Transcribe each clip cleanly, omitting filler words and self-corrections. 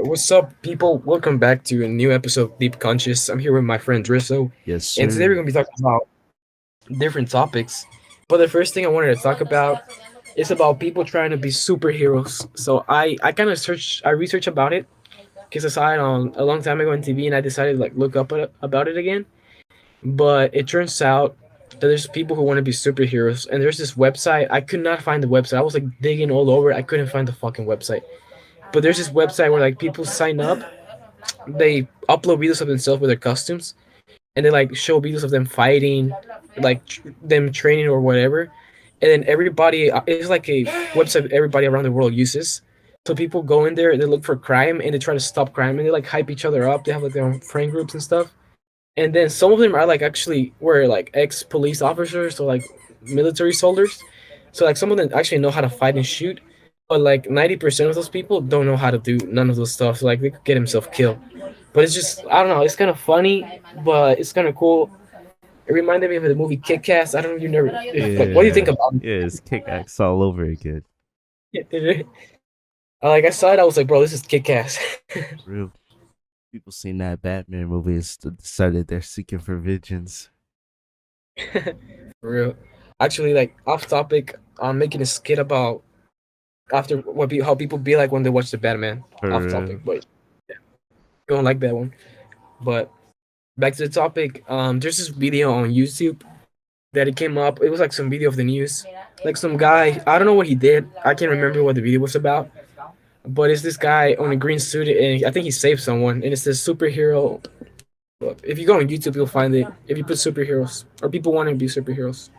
What's up, people? Welcome back to a new episode of Deep Conscious. I'm here with my friend Drisso, Yes, and today we're sir. going to be talking about different topics. But the first thing I wanted to talk about is about people trying to be superheroes. So I kind of I researched about it because I saw it on a long time ago on TV, and I decided to like look up about it again. But it turns out that there's people who want to be superheroes, and there's this website. I could not find the website. I was like digging all over. I couldn't find the fucking website. But there's this website where like people sign up, they upload videos of themselves with their costumes, and they like show videos of them fighting, like them training or whatever. And then everybody, it's like a website everybody around the world uses. So people go in there, they look for crime, and they try to stop crime, and they like hype each other up. They have like their own friend groups and stuff. And then some of them are like actually were like ex police officers or like military soldiers. So like some of them actually know how to fight and shoot, but like 90% of those people don't know how to do none of those stuff. So like they could get himself killed. But it's just I don't know. It's kind of funny, but it's kind of cool. It reminded me of the movie Kick Ass. I don't know. You never like. What do you think Yeah. about Yeah, it's kick ass all over again. it? Like I saw it, I was like, bro, this is Kick Ass. Real people seen that Batman movie and decided they're seeking for vengeance. For real. Actually, like off topic, I'm making a skit about after how people be like when they watch the Batman. Off For topic, but yeah, you don't like that one. But back to the topic. There's this video on YouTube that it came up. It was like some video of the news, like some guy. I don't know what he did. I can't remember what the video was about. But it's this guy on a green suit, and I think he saved someone. And it says superhero. If you go on YouTube, you'll find it. If you put superheroes or people wanting to be superheroes.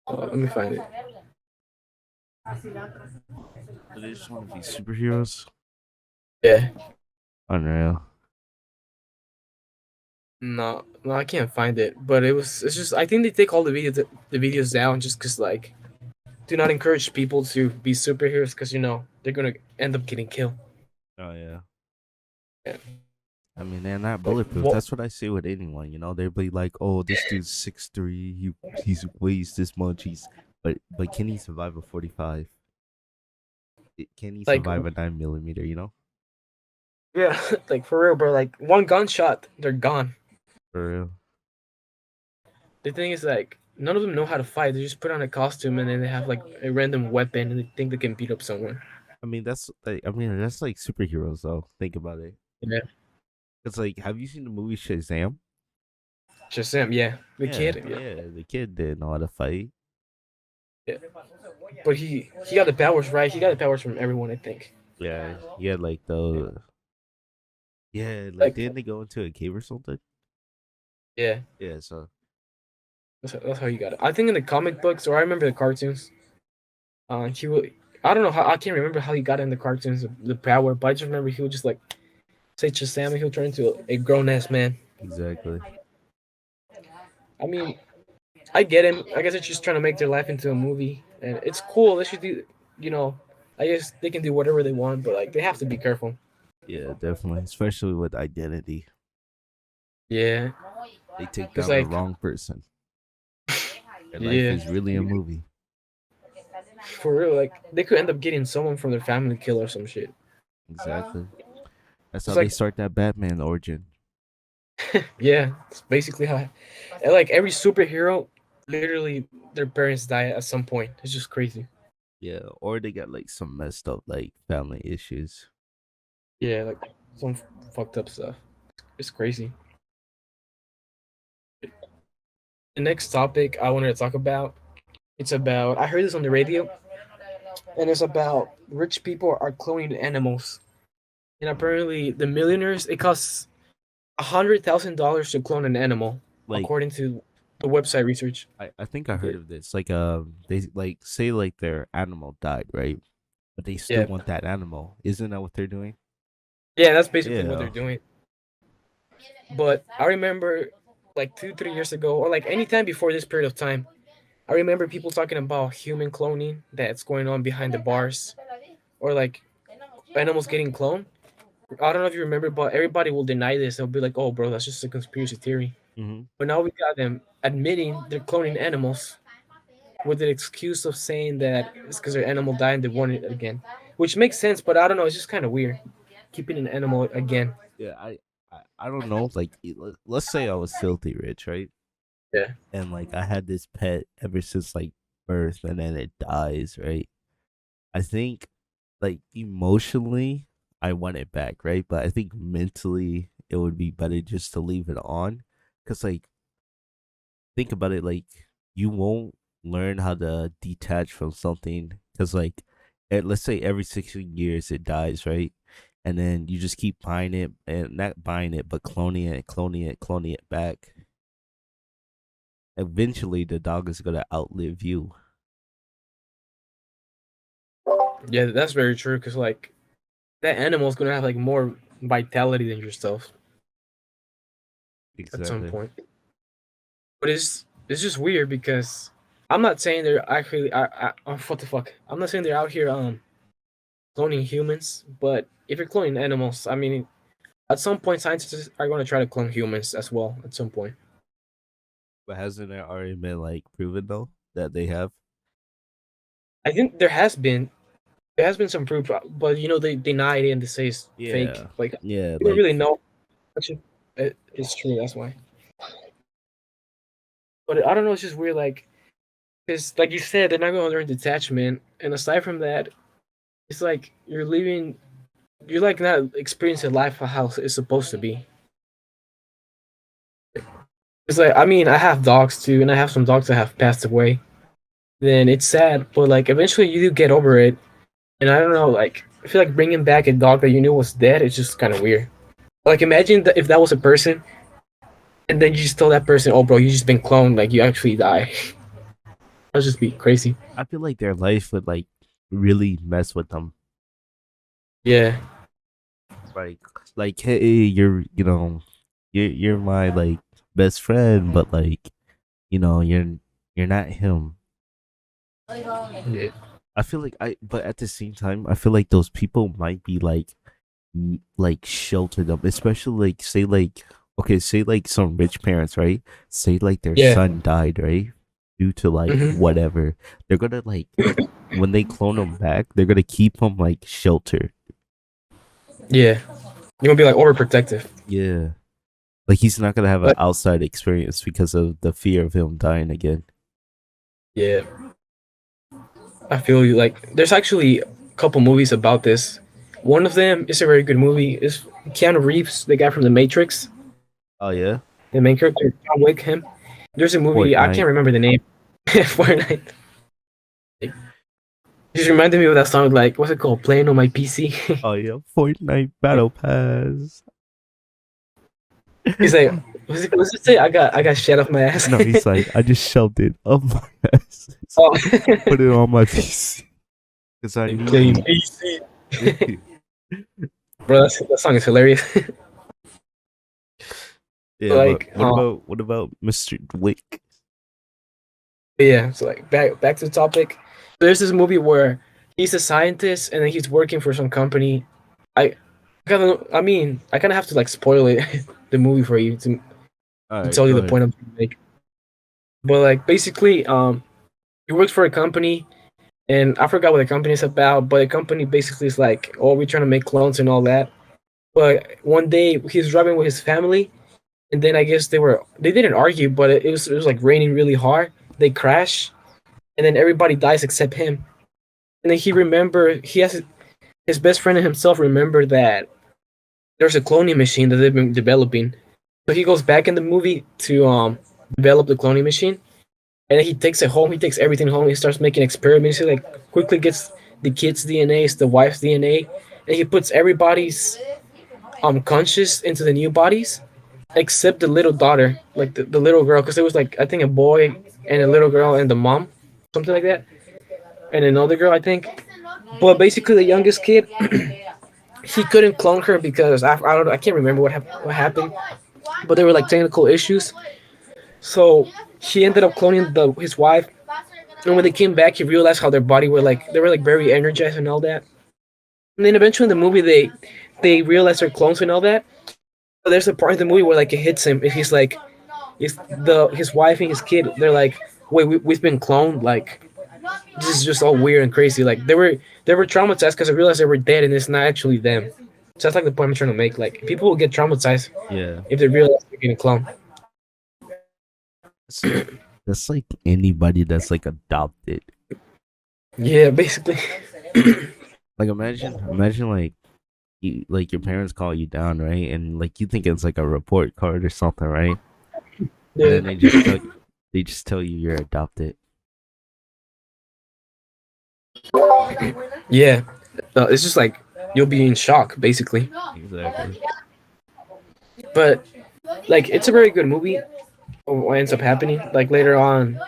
Let me find it. they just want to be superheroes. Yeah. Unreal. No, no, I can't find it. But it's just I think they take all the videos down just because like do not encourage people to be superheroes because they're gonna end up getting killed. Oh yeah. Yeah. I mean, they're not Like bulletproof. what? That's what I say with anyone. They'll be like, "Oh, this dude's 6'3". He's weighs this much. But can he survive a 45? Can he Like survive a 9 millimeter? yeah, like for real, bro. Like one gunshot, they're gone. For real. The thing is like none of them know how to fight. They just put on a costume and then they have like a random weapon and they think they can beat up someone. That's like superheroes though. Think about it. Yeah. It's like, have you seen the movie Shazam? Shazam, yeah. The Yeah, kid, yeah. yeah. The kid didn't know how to fight. Yeah. But he got the powers right. He got the powers from everyone, I think. Yeah, he had like the like Like didn't they go into a cave or something? yeah, Yeah, so that's how you got it. I think in the comic books, or I remember the cartoons. He will. I don't know how. I can't remember how he got in the cartoons the power, but I just remember he would just like say Shazam and he'll turn into a grown ass man. exactly. I mean, I get him. I guess they're just trying to make their life into a movie, and it's cool. They should do. You know, I guess they can do whatever they want, but like they have to be careful. Yeah, definitely. Especially with identity. Yeah, They take cause down the like wrong person. Their life yeah, is really a movie. for real, like they could end up getting someone from their family killed or some shit. Exactly. That's how It's they like start that Batman origin. yeah, it's basically how. And like every superhero, literally their parents die at some point. It's just crazy. Yeah, or they got like some messed up like family issues. Yeah, like some fucked up stuff. It's crazy. The next topic I wanted to talk about, it's about I heard this on the radio, and it's about rich people are cloning animals. And apparently, the millionaires it costs $100,000 to clone an animal, Like according to the website research. I think I heard Yeah, of this. Like they like say like their animal died, right? But they still yeah, want that animal. Isn't that what they're doing? yeah. That's basically what they're Yeah. doing. But I remember, like 2, 3 years ago, or like any time before this period of time, I remember people talking about human cloning that's going on behind the bars, or like animals getting cloned. I don't know if you remember, but everybody will deny this. They'll be like, "Oh, bro, that's just a conspiracy theory." Hmm. But now we got them admitting they're cloning animals. with the excuse of saying that it's because their animal died and they want it again, which makes sense. But I don't know, it's just kind of weird keeping an animal again. Yeah, I don't know. Like, let's say I was filthy rich, right? Yeah, And like I had this pet ever since like birth, and then it dies, right? I think like emotionally, I want it back, right? But I think mentally, it would be better just to leave it on, because like think about it, like you won't learn how to detach from something because like let's say every 16 years it dies, right? And then you just keep buying it, and not buying it but cloning it, cloning it, cloning it back. Eventually the dog is gonna outlive you. yeah, that's very true. Because like that animal is gonna have like more vitality than yourself at some Exactly. point. But it's just weird because I'm not saying they're actually what the fuck. I'm not saying they're out here cloning humans, but if you're cloning animals, I mean, at some point scientists are going to try to clone humans as well. At some point, But hasn't it already been like proven though that they have? I think there has been some proof, but you know they denied it and they say it's fake. Yeah. Like Yeah, we don't like really know much if it's true. That's why. But I don't know. It's just weird. Like because, like you said, they're not going to learn detachment, and aside from that, it's like you're leaving. You're like not experiencing life how it's supposed to be. It's like I mean, I have dogs too, and I have some dogs that have passed away. Then it's sad, but like eventually you do get over it. And I don't know, like I feel like bringing back a dog that you knew was dead is just kind of weird. Like imagine that if that was a person, and then you just tell that person, "Oh, bro, you just been cloned. Like you actually die." That'd just be crazy. I feel like their life would like really mess with them. Yeah, Like like hey, you're my like best friend, but like you're not him. yeah, I feel like but at the same time, I feel like those people might be like like shelter them, especially like say like okay, say like some rich parents, right? Say like their yeah, son died, right? Due to like hmm, whatever, they're gonna like when they clone them back, they're gonna keep them like sheltered. yeah. You won't be like overprotective. Yeah, like he's not gonna have an But outside experience because of the fear of him dying again. yeah, I feel you. Like there's actually a couple movies about this. One of them is a very good movie. Is Keanu Reeves, the guy from The Matrix, Oh yeah, the main character, John Wick. Him. There's a movie I Fortnite. can't remember the name. Fortnite. Just reminded me of that song, like, what's it called? Playing on my PC. Oh yeah, Fortnite Battle Pass. He's like, what's it say? I got shit off my ass. No, he's like, I just shoved it up my ass. Oh, Put it on my PC because I need playing you. PC. Bro, that song is hilarious. Yeah, but Like, what about Mr. Wick? yeah. So like, back to the topic. There's this movie where he's a scientist and then he's working for some company. I I mean, I kind of have to like spoil it, the movie for you All to right, tell you go the ahead. point I'm trying to make. But like, basically, he works for a company and I forgot what the company is about, but the company basically is like, oh, we're trying to make clones and all that. But one day he's driving with his family, and then I guess they didn't argue, but it was like raining really hard. They crash, and then everybody dies except him. And then he has his best friend and himself remember that there's a cloning machine that they've been developing. So he goes back in the movie to develop the cloning machine, and then he takes it home. He takes everything home. He starts making experiments. He like quickly gets the kid's DNA, the wife's DNA, and he puts everybody's conscious into the new bodies, except the little daughter, like the little girl, because it was like I think a boy and a little girl and the mom, something like that, and another girl I think. But basically, the youngest kid, he couldn't clone her because I don't know, I can't remember what happened, but there were like technical issues. So he ended up cloning his wife, and when they came back, he realized how their body were like they were like very energized and all that. And then eventually in the movie, they realize they're clones and all that. But there's a part in the movie where like it hits him, and he's like, his wife and his kid, they're like, wait, we've been cloned. Like this is just all weird and crazy. Like they were traumatized because they realized they were dead and it's not actually them. So that's like the point I'm trying to make. Like people will get traumatized Yeah. if they realize they're getting cloned. It's like that's like anybody that's like adopted. Yeah, basically. Like imagine like like your parents call you down, right? And like you think it's like a report card or something, right? And Yeah, then they just tell you you're adopted. yeah. It's just like you'll be in shock, basically. Exactly. But like, it's a very good movie. What ends up happening, like later on,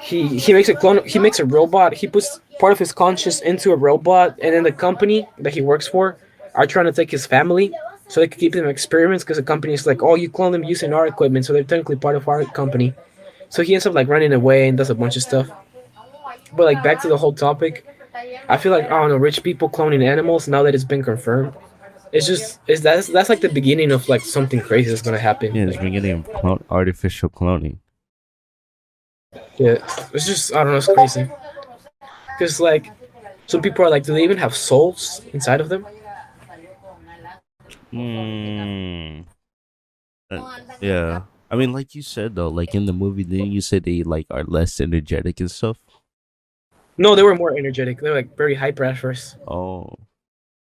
he makes a clone. He makes a robot. He puts part of his conscious into a robot, and then the company that he works for are trying to take his family so they can keep them experiments because the company is like, oh, you clone them using our equipment, so they're technically part of our company. So he ends up like running away and does a bunch of stuff. But like back to the whole topic, I feel like I don't know, rich people cloning animals now that it's been confirmed. It's just it's that's like the beginning of like something crazy that's gonna happen. Yeah, it's Like beginning of artificial cloning. yeah, it's just I don't know, it's crazy. Because like some people are like, do they even have souls inside of them? Hmm. Yeah. I mean, like you said though, like in the movie, then you said they like are less energetic and stuff. No, they were more energetic. They were like very hyper at first. Oh,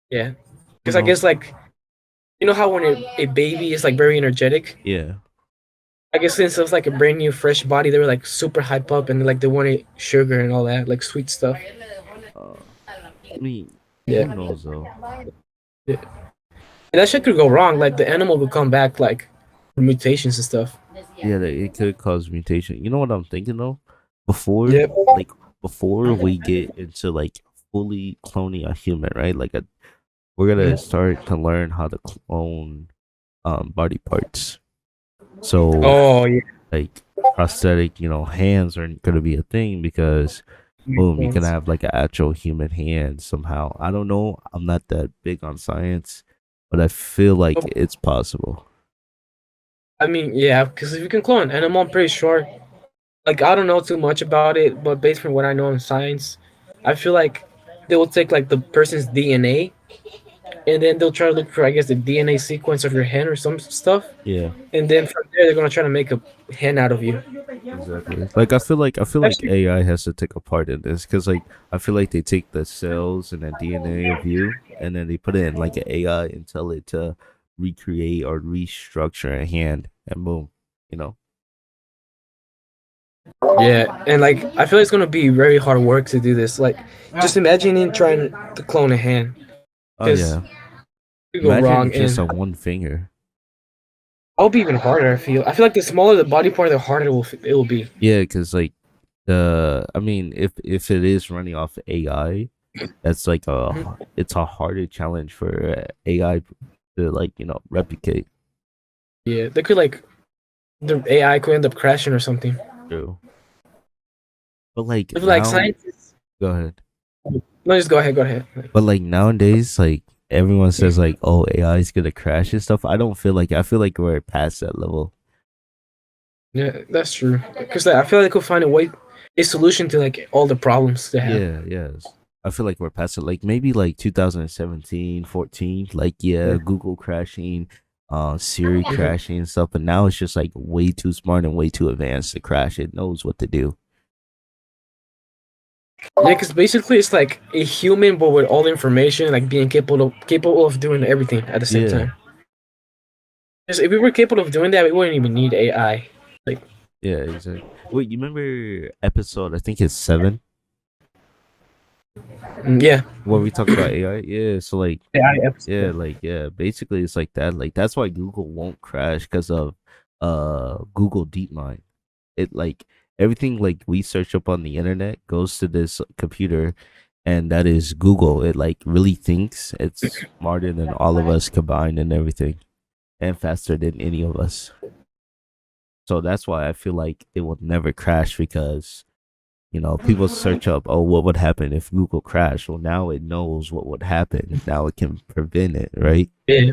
Yeah, you because I know, guess like you know how when a baby is like very energetic. yeah. I guess since it was like a brand new fresh body, they were like super hype up and like they wanted sugar and all that like sweet stuff. Uh, I mean, Yeah, who knows though? yeah. And that shit could go wrong. Like the animal would come back like mutations and stuff. Yeah, it could cause mutation. You know what I'm thinking though? Before, Yep. like, before we get into like fully cloning a human, right? Like, we're gonna start to learn how to clone body parts. So Oh yeah. like prosthetic, hands aren't gonna be a thing because Makes boom, you can sense. have like an actual human hand somehow. I don't know. I'm not that big on science, but I feel like it's possible. I mean, yeah, because if you can clone an animal, I'm pretty sure. Like, I don't know too much about it, but based on what I know in science, I feel like they will take like the person's DNA and then they'll try to look for, I guess, the DNA sequence of your hen or some stuff, Yeah, and then from there they're gonna try to make a hen out of you. exactly. Like I feel like Actually, AI has to take a part in this because like I feel like they take the cells and the DNA of you and then they put it in like an AI and tell it to recreate or restructure a hand and boom, you know. yeah, and like I feel like it's gonna be very hard work to do this. Like, just imagining trying to clone a hand, Oh because yeah. it could go Imagine wrong, just and a one finger. it'll be even harder. I feel like the smaller the body part, the harder it will be. Yeah, because like I mean, if it is running off AI, that's like it's a harder challenge for AI to like replicate. Yeah, they could like the AI could end up crashing or something. True, but like If like now, scientists, go ahead. no, just go ahead, go ahead. Like, But like nowadays, like everyone says, like oh AI is gonna crash and stuff. I don't feel like I feel like we're past that level. yeah, that's true. Because like, I feel like they could find a solution to like all the problems they have. Yeah, yes. I feel like we're past it. Like maybe like 2017, 14, like Yeah. yeah, Google crashing, Siri crashing and stuff, but now it's just like way too smart and way too advanced to crash. It knows what to do. Yeah, because basically it's like a human, but with all the information, like being capable of doing everything at the same Yeah, time. 'Cause if we were capable of doing that, we wouldn't even need AI. Like, yeah, exactly. Wait, you remember episode I think it's 7 yeah, where we talk about AI? Yeah, so like AI yeah, episode. like yeah, basically it's like that. Like that's why Google won't crash because of Google DeepMind. It like everything like we search up on the internet goes to this computer and that is Google. It like really thinks it's smarter than all of us combined and everything and faster than any of us. So that's why I feel like it will never crash because people search up, oh, what would happen if Google crashed? Well, now it knows what would happen. Now it can prevent it, right? Yeah,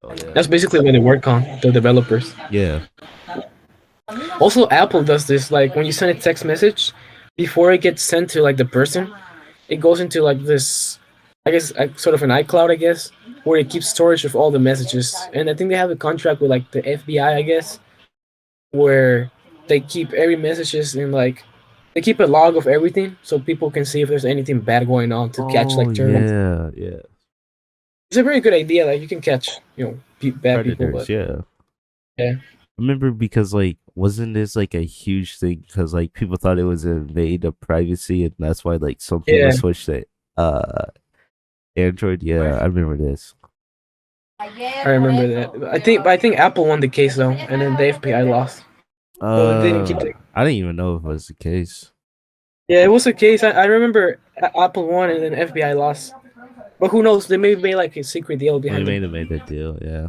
Oh yeah. that's basically what they work on. The developers. Yeah. Also, Apple does this. Like when you send a text message, before it gets sent to like the person, it goes into like this, I guess, like, sort of an iCloud, I guess, where it keeps storage of all the messages. And I think they have a contract with like the FBI, I guess, where they keep every messages in like they keep a log of everything so people can see if there's anything bad going on to catch Oh like terrorists. yeah, yeah. It's a very good idea. Like you can catch bad people, Predators, but yeah. yeah, I remember because like wasn't this like a huge thing because like people thought it was an invade of privacy and that's why like some people yeah, switched to Android. Yeah, I remember this. I remember that. I think Apple won the case though, and then the FBI lost. So they didn't keep the. I didn't even know if it was the case. Yeah, it was a case. I remember Apple won and then FBI lost. But who knows? They maybe made like a secret deal Well, they behind made them. have made that deal, yeah.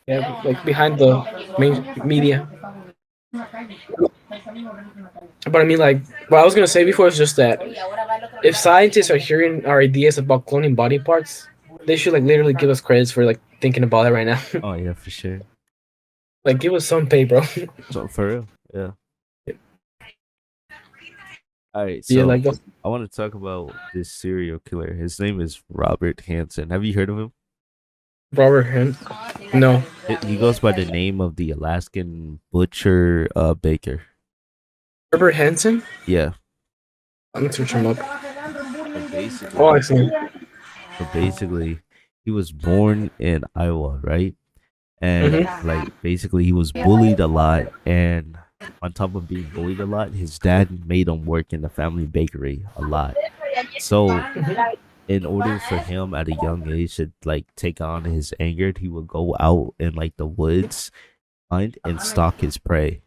Yeah, like behind the main media. But I mean, like, what I was gonna say before is just that if scientists are hearing our ideas about cloning body parts, they should like literally give us credits for like thinking about it right now. Oh yeah, for sure. Like, give us some pay, bro. So for real, yeah. All right, Yeah, so like the I want to talk about this serial killer. His name is Robert Hansen. Have you heard of him? Robert Hint. No, He goes by the name of the Alaskan butcher Baker. Herbert Hansen. Yeah. I'm gonna search him up. So Oh, I basically, see. so basically, he was born in Iowa, right? And Mm-hmm. like basically, he was bullied a lot, and on top of being bullied a lot, his dad made him work in the family bakery a lot. So in order for him at a young age to like take on his anger, he would go out in like the woods, hunt and stalk his prey.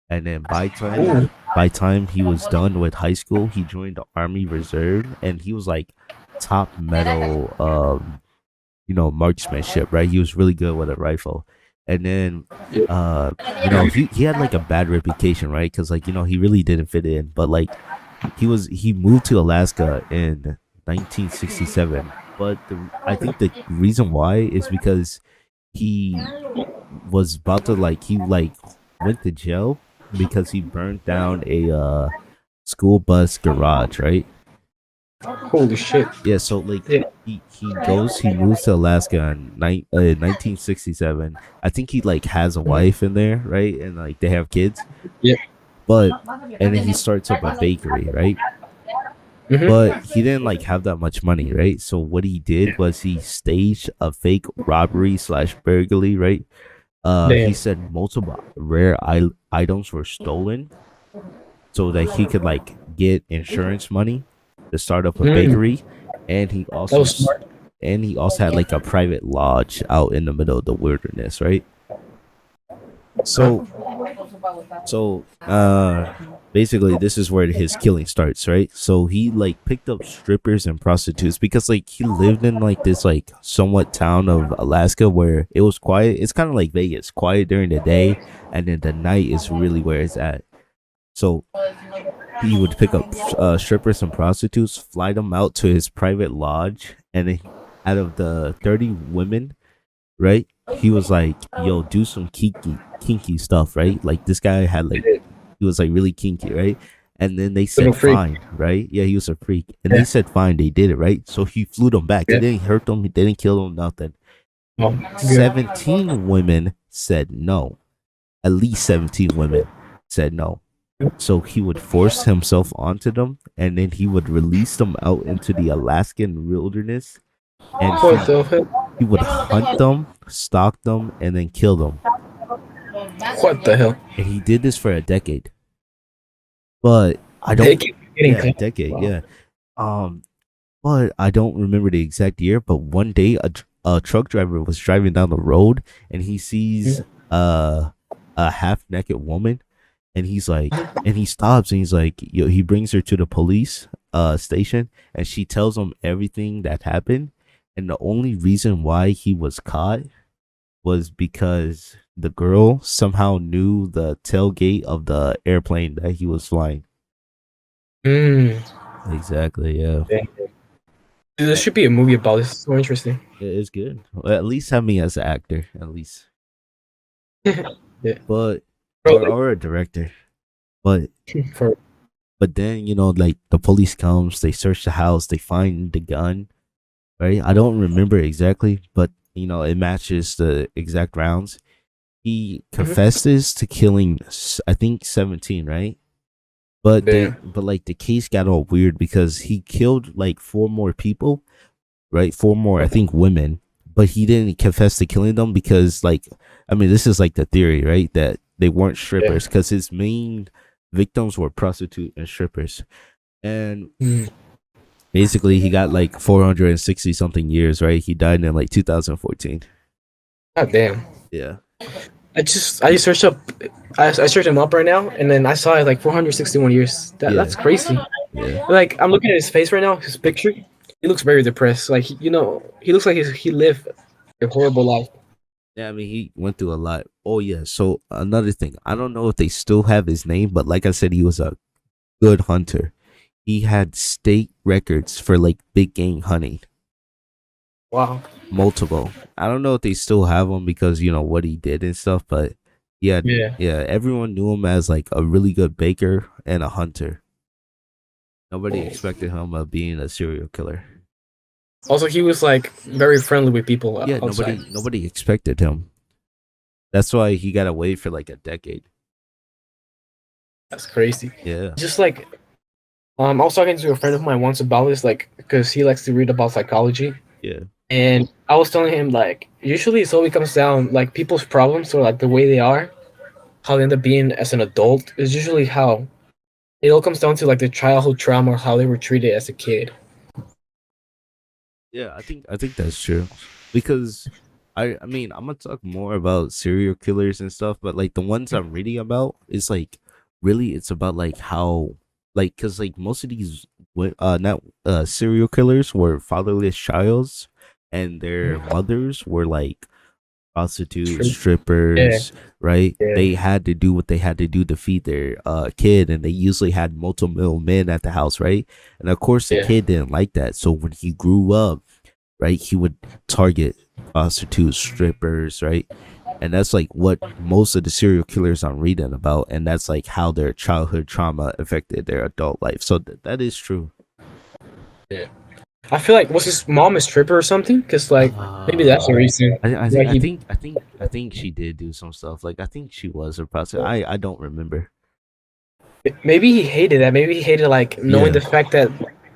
And then Ooh. by time he was done with high school, he joined the Army Reserve, and he was like top medal marksmanship, right? He was really good with a rifle. And then he had like a bad reputation, right? Cuz like, he really didn't fit in, but like he moved to Alaska in 1967. But I think the reason why is because he was about to like he like went to jail because he burned down a school bus garage, right? Holy shit. Yeah, so like Yeah. he moves to Alaska in 1967. I think he like has a Mhm. wife in there, right? And like they have kids. Yeah. But and then he starts up a bakery, right? Mm-hmm. But he didn't like have that much money, right? So what he did was he staged a fake robbery slash burglary, right? He Damn. said multiple items were stolen so that he could like get insurance money to start up a Mm. bakery, and That was smart. he also had like a private lodge out in the middle of the wilderness, right? So Huh? so basically this is where his killing starts, right? So he like picked up strippers and prostitutes because like he lived in like this like somewhat town of Alaska where it was quiet. It's kind of like Vegas, quiet during the day, and then the night is really where it's at. So he would pick up strippers and prostitutes, fly them out to his private lodge, and then out of the 30 women, right? He was like, "Yo, do some kinky stuff, right?" Like this guy had like he was like really kinky, right? And then they Little said freak. fine, right? Yeah, he was a freak, and they Yeah. said fine. They did it, right? So he flew them back. He Yeah. didn't hurt them. He didn't kill them. Nothing. Oh, good. 17 women said no. At least 17 women said no. So he would force himself onto them, and then he would release them out into the Alaskan wilderness, and What the hell? he would hunt them, stalk them, and then kill them. What the hell? And he did this for a decade. But I They don't keep getting yeah, a caught. decade, Wow. yeah. Um but I don't remember the exact year, but one day a truck driver was driving down the road and he sees a half naked woman, and he stops and he's like, yo, he brings her to the police station, and she tells him everything that happened, and the only reason why he was caught was because the girl somehow knew the tailgate of the airplane that he was flying. Mm. Exactly, yeah. Dang. There should be a movie about this. It's so interesting. It's good. Well, at least have me as an actor, at least. Yeah. But Bro, or a director. But like, for then like the police comes, they search the house, they find the gun, right? I don't remember exactly, but it matches the exact rounds. He mhm. confesses to killing, I think 17, right? But Damn. like the case got all weird because he killed like four more people, right? Four more, I think, women, but he didn't confess to killing them because, like, I mean, this is like the theory, right? That they weren't Yeah. strippers because his main victims were prostitute and strippers, and Mm. basically he got like 460 something years, right? He died in like 2014. God damn. Yeah, I just searched up I searched him up right now and then I saw it like 461 years. yeah, That's crazy. yeah. Like I'm looking at his face right now, his picture. He looks very depressed. Like he looks like he lived a horrible life. Yeah, I mean, he went through a lot. Oh yeah. So another thing, I don't know if they still have his name, but like I said, he was a good hunter. He had state records for like big game hunting, Wow. multiple. I don't know if they still have them because what he did and stuff, but yeah, Yeah. yeah, everyone knew him as like a really good baker and a hunter. Nobody expected him of being a serial killer. Also, he was like very friendly with people Yeah, outside. nobody expected him. That's why he got away for like a decade. That's crazy. Yeah, Just like I was talking to a friend of mine once about this, like because he likes to read about psychology, yeah, and I was telling him like usually it always comes down like people's problems or like the way they are, how they end up being as an adult is usually how it all comes down to like the childhood trauma or how they were treated as a kid. yeah. I think that's true because I mean I'm gonna talk more about serial killers and stuff, but like the ones I'm reading about is like really it's about like how like because like most of these not serial killers were fatherless childs and their mothers were like prostitutes, True. Yeah, strippers, right? yeah, They had to do what they had to do to feed their kid, and they usually had multiple men at the house, right? And of course, the yeah. kid didn't like that. So when he grew up, right, he would target prostitutes, strippers, right? And that's like what most of the serial killers I'm reading about, and that's like how their childhood trauma affected their adult life. So that is true. Yeah. I feel like was his mom a stripper or something? Cause like maybe that's the Uh, reason I why think I he think I think I think she did do some stuff. Like I think she was a prostitute. I don't remember. maybe he hated that. Maybe he hated like knowing Yeah, the fact that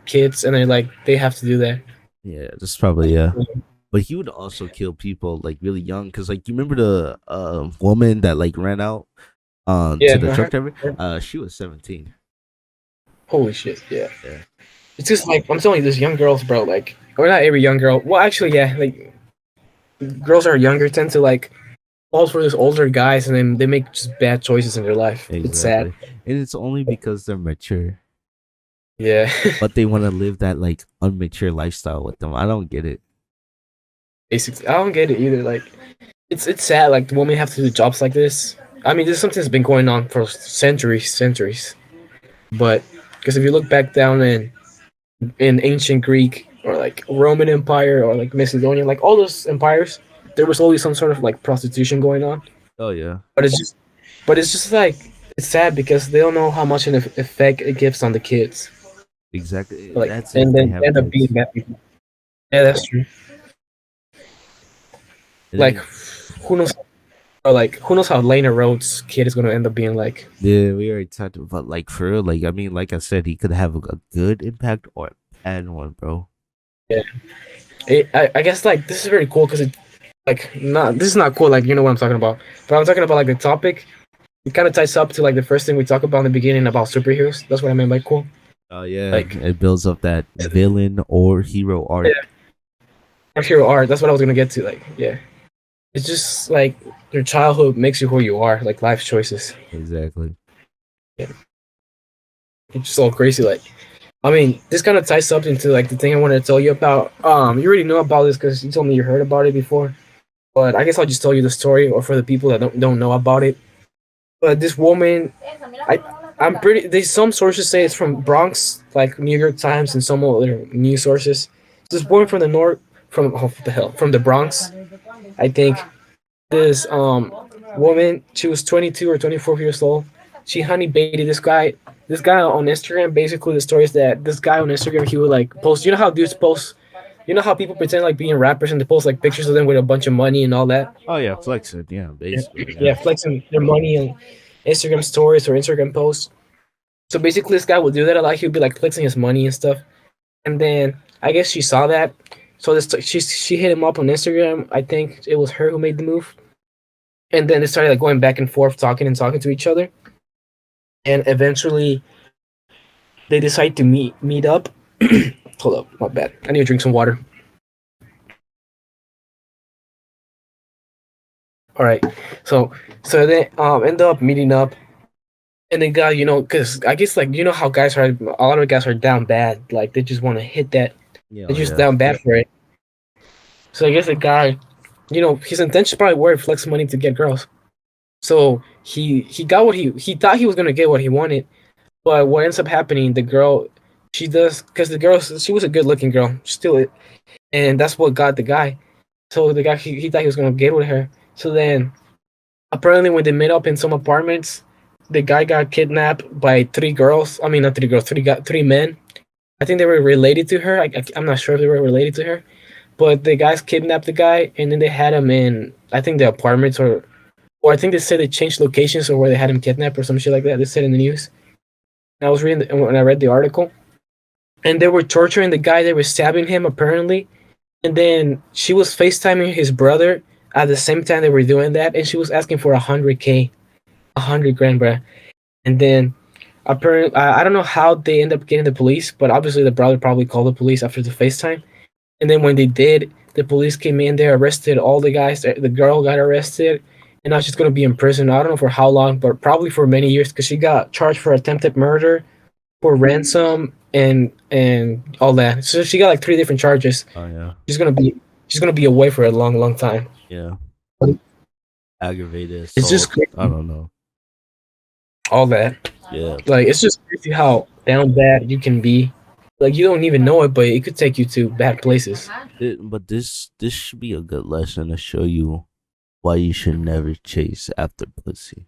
kids and then like they have to do that. yeah, that's probably yeah. But he would also kill people like really young because like you remember the woman that like ran out to Yeah. the truck driver. Uh-huh. She was 17. Holy shit. Yeah. Yeah, It's just like I'm telling you, these young girls, bro. Like, or not every young girl. Well, actually, yeah. Like, girls are younger tend to like fall for these older guys, and then they make just bad choices in their life. It's sad. exactly. And it's only because they're mature, Yeah. but they want to live that like unmature lifestyle with them. I don't get it. Basically, I don't get it either. Like, it's sad. Like, the women have to do jobs like this. I mean, this is something that's been going on for centuries. But because if you look back down in ancient Greek or like Roman Empire or like Macedonian, like all those empires, there was always some sort of like prostitution going on. Oh yeah, But it's just like it's sad because they don't know how much an effect it gives on the kids. exactly. Like That's if and they then have end up being kids. bad people. Yeah, that's true. And Like then who knows? Or like who knows how Lena Rhodes' kid is gonna end up being like? yeah, we already talked about like for real. Like I mean, like I said, he could have a good impact or a bad one, bro. Yeah, I guess like this is very cool because it like not this is not cool like you know what I'm talking about. But I'm talking about like the topic. It kind of ties up to like the first thing we talked about in the beginning about superheroes. That's what I meant by cool. Oh yeah, Like it builds up that villain or hero yeah, arc. hero art. That's what I was gonna get to. Like yeah, it's just like your childhood makes you who you are. Like life choices. Exactly. Yeah, it's just all crazy. Like I mean, this kind of ties up into like the thing I wanted to tell you about. You already know about this because you told me you heard about it before. But I guess I'll just tell you the story, or for the people that don't know about it. But this woman, I I'm pretty. There's some sources say it's from Bronx, like New York Times, and some other news sources. This woman from the north, from oh, what the hell, from the Bronx, I think. This woman. She was 22 or 24 years old. She honey baited this guy. This guy on Instagram. Basically, the story is that this guy on Instagram, he would like post. You know how dudes post. You know how people pretend like being rappers and they post like pictures of them with a bunch of money and all that. Oh yeah, flex it. Yeah, Yeah, basically. Yeah. yeah, flexing their money on Instagram stories or Instagram posts. So basically, this guy would do that a lot. He would be like flexing his money and stuff. And then I guess she saw that. So this she hit him up on Instagram. I think it was her who made the move. And then they started like going back and forth, talking and talking to each other. And eventually, they decide to meet up. Hold up, my bad. I need to drink some water. All right. So they end up meeting up, and the guy, because I guess like how guys are. A lot of guys are down bad. Like they just want to hit that. Yeah, They're oh, just yeah. down bad for it. So I guess the guy, his intention probably were to flex money to get girls. So he got what he thought he was gonna get what he wanted, but what ends up happening, the girl, she does because the girl, she was a good looking girl, still, and that's what got the guy. So the guy, he thought he was gonna get with her. So then apparently when they met up in some apartments, the guy got kidnapped by three girls. I mean not three girls, three men. I think they were related to her. I'm not sure if they were related to her, but the guys kidnapped the guy and then they had him in I think the apartments or I think they said they changed locations or where they had him kidnapped or some shit like that. They said in the news. And I was reading when I read the article, and they were torturing the guy. They were stabbing him apparently, and then she was FaceTiming his brother at the same time they were doing that, and she was asking for 100K, 100 grand, bruh. And then apparently, I don't know how they end up getting the police, but obviously the brother probably called the police after the FaceTime. And then when they did, the police came in. They arrested all the guys. The girl got arrested, and now she's gonna be in prison. I don't know for how long, but probably for many years because she got charged for attempted murder, for ransom, and all that. So she got like three different charges. Oh yeah. She's gonna be she's gonna be away for a long, long time. Yeah. Aggravated It's just assault. crazy, I don't know. all that. Yeah. Like it's just crazy how down bad you can be. Like you don't even know it, but it could take you to bad places. But this should be a good lesson to show you why you should never chase after pussy.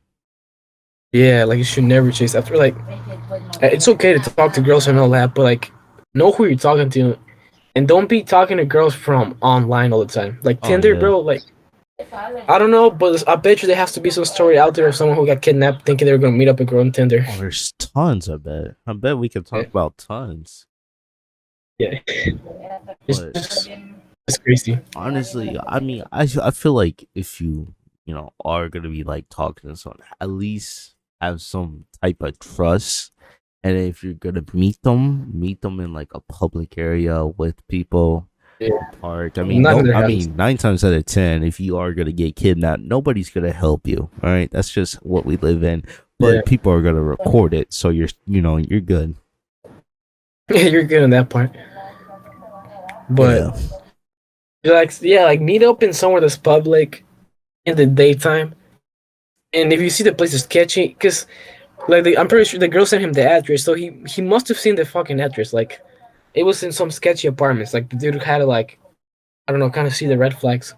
Yeah, like you should never chase after. Like it's okay to talk to girls and all that, but like know who you're talking to, and don't be talking to girls from online all the time. Like Oh Tinder, yeah. bro. Like I don't know, but I bet you there has to be some story out there of someone who got kidnapped thinking they were gonna meet up a girl on Tinder. Oh, there's tons. I bet. I bet we could Yeah, talk about tons. yeah. It's But just it's crazy. honestly, I mean, I feel like if you are gonna be like talking to someone, at least have some type of trust. And if you're gonna meet them in like a public area with people, Yeah, a park. I mean, not in no, their I house. mean, 9 times out of 10, if you are gonna get kidnapped, nobody's gonna help you. All right, that's just what we live in. Yeah, But people are gonna record it, so you're good. you're good on that part. But Yeah. like, yeah, like meet up in somewhere that's public in the daytime. And if you see the place is sketchy, because like I'm pretty sure the girl sent him the address, so he must have seen the fucking address. Like it was in some sketchy apartments. Like the dude had to like I don't know, kind of see the red flags.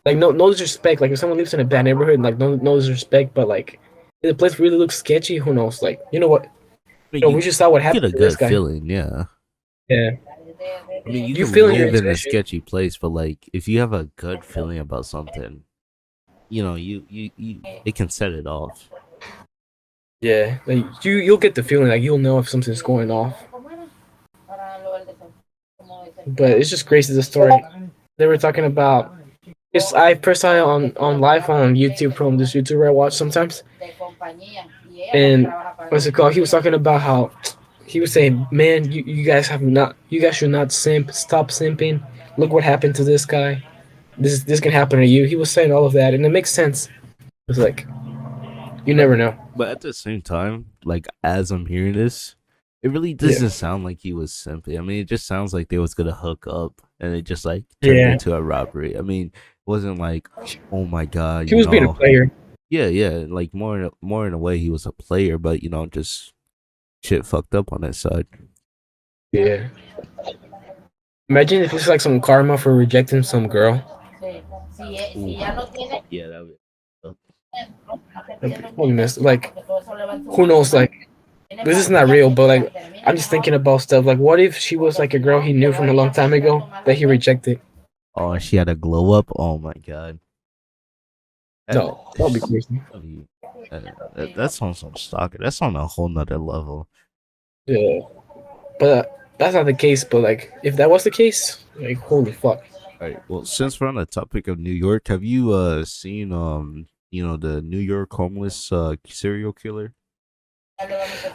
Like no disrespect. Like if someone lives in a bad neighborhood, like no disrespect, but like if the place really looks sketchy. Who knows? Like you know what? But We just saw what you get happened a to this good guy. feeling, yeah. Yeah, I mean, you you can feeling your live in a intuition. sketchy place, but like if you have a good feeling about something, it can set it off. Yeah, like you'll get the feeling like you'll know if something's going off. But it's just crazy the story. They were talking about. It's I first saw it on live on YouTube from this YouTuber I watch sometimes, and what's it called? He was talking about how he was saying, "Man, you guys should not simp. Stop simping. Look what happened to this guy. This can happen to you." He was saying all of that, and it makes sense. It's like you But never know. but at the same time, like as I'm hearing this, it really Yeah, doesn't sound like he was simping. I mean, it just sounds like they was gonna hook up, and it just like turned yeah. into a robbery. I mean, it wasn't like, oh my god, He was being a player. yeah, like more in a way he was a player, but just shit fucked up on his side. Yeah. Imagine if it's like some karma for rejecting some girl. Ooh, yeah, that Like, holiness. Like, who knows? Like, this is not real, but like, I'm just thinking about stuff. Like, what if she was like a girl he knew from a long time ago that he rejected? Oh, and she had a glow up. Oh my god. That, No, that would be crazy. I mean, that's on some stalker. That's on a whole nother level. Yeah, but that's not the case. But like, if that was the case, like, holy fuck. All right. Well, since we're on the topic of New York, have you seen the New York homeless serial killer?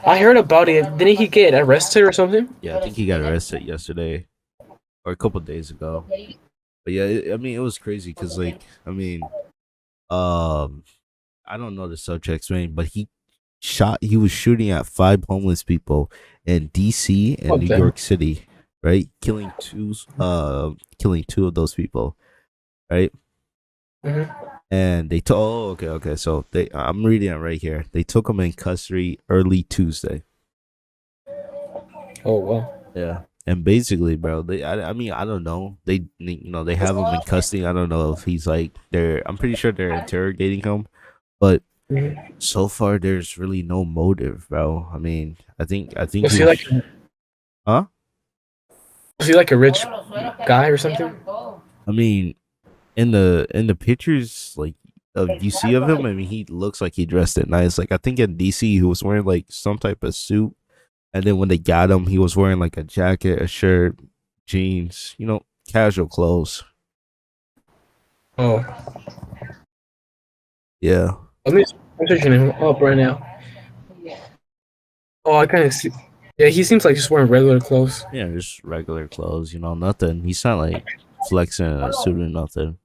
I heard about it. Didn't he get arrested or something? Yeah, I think he got arrested yesterday or a couple days ago. But yeah, I mean, it was crazy because I mean, um, I don't know the subject's name, but he was shooting at five homeless people in DC and What New the? York City, right? Killing two of those people, right? Hmm. And they took. Oh, okay. So I'm reading it right here. They took him in custody early Tuesday. Oh well. Yeah, and basically, bro, I mean, I don't know. They have him in custody. I don't know if he's like they're. I'm pretty sure they're interrogating him, but Mhm. so far there's really no motive, bro. I mean, I think Was he he was. like Huh? was he like a rich guy or something? I mean, in the pictures like of you see of him, I mean, he looks like he dressed it nice. Like I think in DC he was wearing like some type of suit, and then when they got him, he was wearing like a jacket, a shirt, jeans, casual clothes. Oh, Yeah, let me. I'm searching him up right now. Oh, I kind of see. Yeah, he seems like just wearing regular clothes. yeah, just regular clothes, nothing. He's not like flexing in a suit or nothing.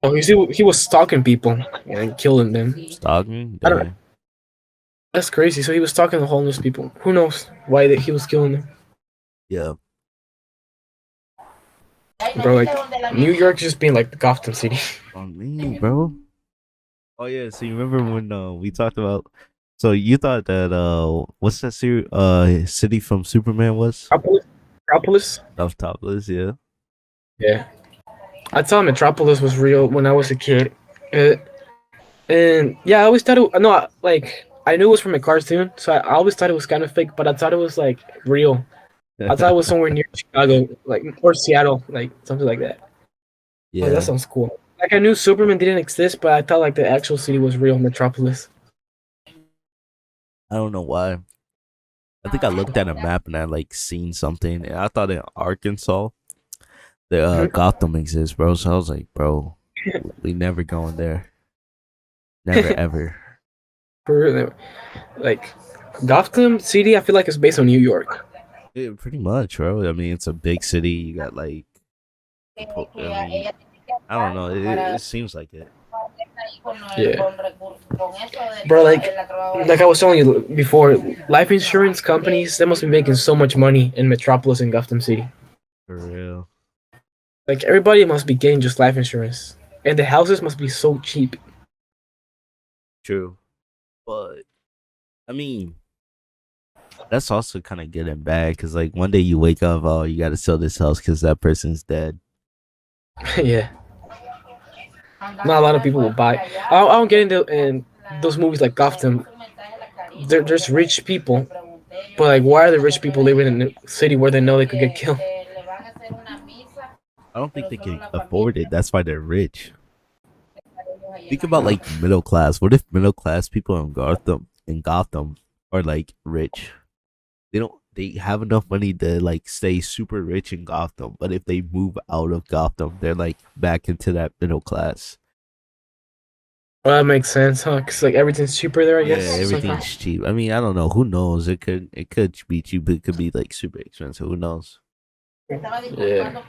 Oh, he was stalking people and killing them. Stalking, I don't. dang. That's crazy. So he was stalking the homeless people. Who knows why that he was killing them, Yeah, bro? Like New York just being like the Gotham City. on me, bro. Oh yeah, so you remember when we talked about? So you thought that what's that city from Superman was? Metropolis. Metropolis. Of Topless, yeah. Yeah, I thought Metropolis was real when I was a kid. Uh, And yeah, I always thought it. No, like I knew it was from a cartoon, so I always thought it was kind of fake. But I thought it was like real. I thought it was somewhere near Chicago, like or Seattle, like something like that. Oh, that Yeah, sounds cool. Like I knew Superman didn't exist, but I thought like the actual city was real, Metropolis. I don't know why. I think I looked at a map and I like seen something, and I thought in Arkansas the Mhm. Gotham exists, bro. So I was like, bro, we never going there, never ever. For real, like Gotham City, I feel like it's based on New York. Yeah, pretty much, bro. I mean, it's a big city. You got like, I mean, I don't know. It seems like it. Yeah, bro. Like I was telling you before, life insurance companies they must be making so much money in Metropolis and Gotham City. For real. Like everybody must be getting just life insurance, and the houses must be so cheap. True. But I mean, that's also kind of good and bad because like one day you wake up, oh, you got to sell this house because that person's dead. Yeah, not a lot of people will buy. I don't get into in those movies like Gotham. There's rich people, but like, why are the rich people living in a city where they know they could get killed? I don't think they can afford it. That's why they're rich. Think about like middle class. What if middle class people in Gotham are like rich? They have enough money to like stay super rich in Gotham, but if they move out of Gotham, they're like back into that middle class. Well, that makes sense, huh? Cause like everything's cheaper there, I Yeah, guess. Somehow. everything's cheap. I mean, I don't know. Who knows? It could be cheap. It could be like super expensive. Who knows? Yeah.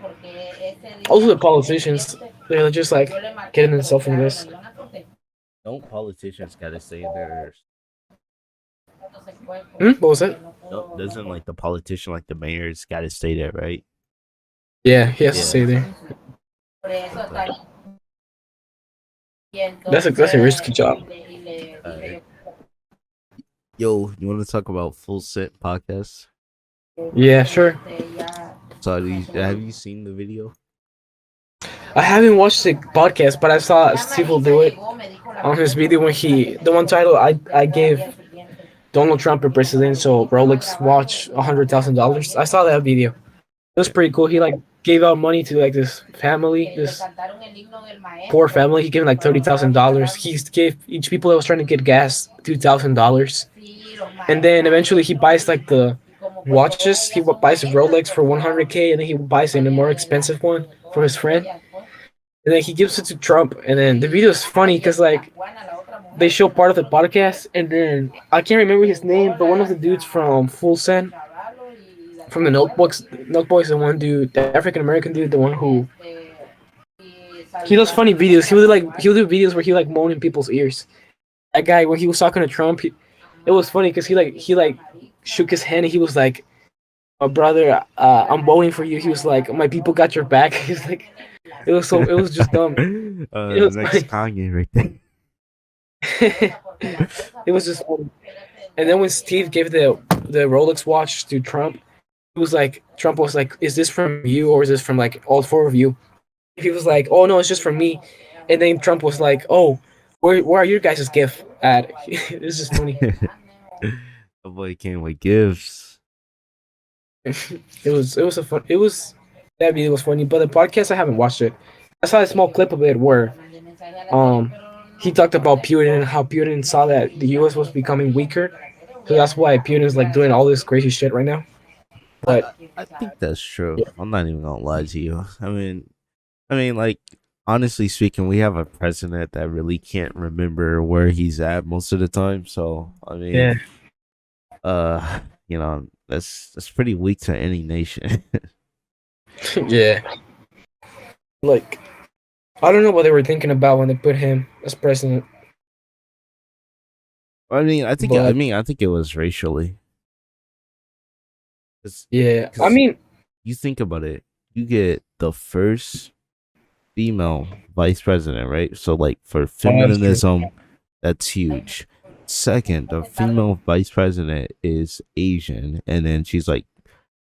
Also, the politicians, they're just like getting themselves in this. Don't politicians gotta stay in their? Hmm? What was that? No, doesn't like the politician, like the mayor's gotta stay there, right? Yeah, he has to Yeah. stay there. Okay. That's a risky job. All right. Yo, you want to talk about Full Set podcast? Yeah, sure. So have you seen the video? I haven't watched the podcast, but I saw people do it. on his video when the one title I gave Donald Trump a presidential Rolex watch $100,000. I saw that video. It was Yeah. pretty cool. He like gave out money to like this family, this poor family. He gave like $30,000. He gave each people that was trying to get gas $2,000, and then eventually he buys like the watches. He buys a Rolex for 100K, and then he buys a more expensive one for his friend, and then he gives it to Trump. And then the video is funny because like they show part of the podcast, and then I can't remember his name, but one of the dudes from Full Send, from the Notebooks, the one dude, the African American dude, the one who he does funny videos. He would do videos where he like moan in people's ears. That guy when he was talking to Trump, it was funny because he shook his hand and he was like, "Oh, brother, I'm voting for you." He was like, "My people got your back." He's like, it was just dumb. It The was next funny. Kanye right there. It was just funny. And then when Steve gave the Rolex watch to Trump, he was like, Trump was like, "Is this from you or is this from like all four of you?" He was like, "Oh no, it's just from me." And then Trump was like, "Oh, where are your guys' gift at?" It's just funny. The boy came with gifts. It was a fun it was that video was funny, but the podcast I haven't watched it. I saw a small clip of it where um he talked about Putin and how Putin saw that the U.S. was becoming weaker, so that's why Putin's like doing all this crazy shit right now. I But I think that's true. yeah, I'm not even gonna lie to you. I mean, like honestly speaking, we have a president that really can't remember where he's at most of the time. So I yeah, mean, uh, that's pretty weak to any nation. yeah. Like I don't know what they were thinking about when they put him as president, but I think it was racially. yeah, I Because mean, you think about it, you get the first female vice president, right? So like for oh, that's true. feminism, that's huge. Second, the female vice president is Asian, and then she's like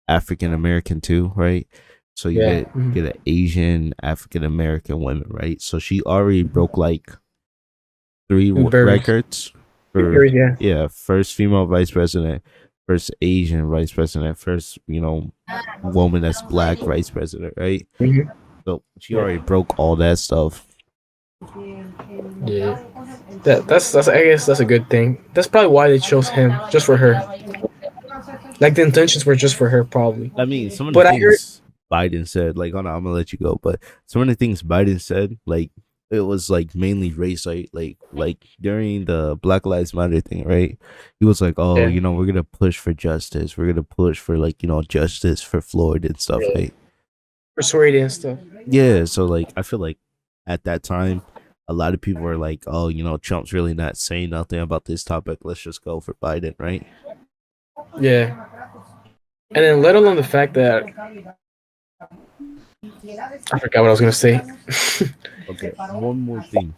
African American too, right? So you Yeah, get an Asian African American woman, right? So she already broke like three Berries, records for berries, yeah. yeah, first female vice president, first Asian vice president, first woman that's black vice president, right? Hmm. So she Yeah, already broke all that stuff. yeah. That's I guess that's a good thing. That's probably why they chose him just for her. Like the intentions were just for her, probably. I mean, some of the But I heard, things Biden said, like, oh no, I'm gonna let you go, but some of the things Biden said, like, it was like mainly race, right? Like during the Black Lives Matter thing, right? He was like, oh, yeah, we're gonna push for justice, we're gonna push for like justice for Floyd and stuff, yeah, right? persuaded and stuff. Yeah, so like I feel like at that time, a lot of people were like, oh, Trump's really not saying nothing about this topic. Let's just go for Biden, right? Yeah, and then let alone the fact that I forgot what I was gonna say. Okay, one more thing.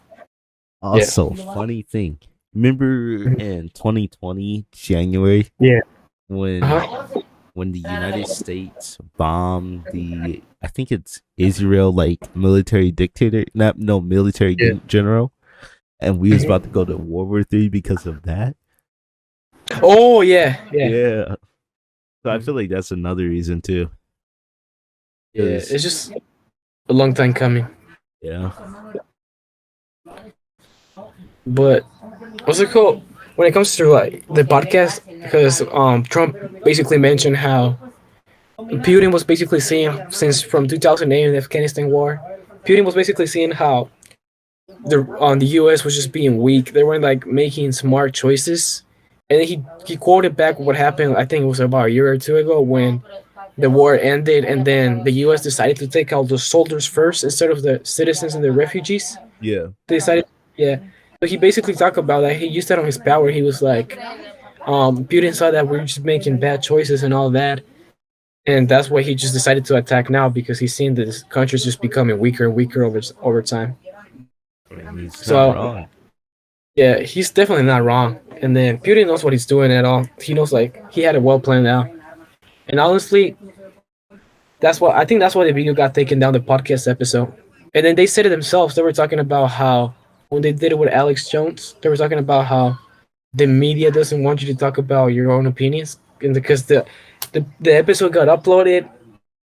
Yeah, Also, funny thing. Remember in 2020 January yeah, when uh-huh. when the United States bombed the I think it's Israel like military dictator, not no military Yeah. general, and we was about to Mhm. go to World War III because of that. Oh yeah, yeah, Yeah, so I mhm. feel like that's another reason too. Yeah. Because It's just a long time coming. yeah, But what's it called? When it comes to like the podcast, because Trump basically mentioned how Putin was basically seeing since from 2008 in the Afghanistan war. Putin was basically seeing how the U.S. was just being weak. They weren't like making smart choices, and then he quoted back what happened. I think it was about a year or two ago when the war ended, and then the U.S. decided to take out the soldiers first instead of the citizens and the refugees. yeah. They decided, yeah. So he basically talked about that. He used that on his power. He was like, Putin saw that we're just making bad choices and all that, and that's why he just decided to attack now because he's seen that this country's just becoming weaker and weaker over time. I mean, he's not So wrong. yeah, he's definitely not wrong. And then Putin knows what he's doing at all. He knows like he had it well planned out. And honestly, that's why the video got taken down the podcast episode. And then they said it themselves. They were talking about how when they did it with Alex Jones. They were talking about how the media doesn't want you to talk about your own opinions, and because the episode got uploaded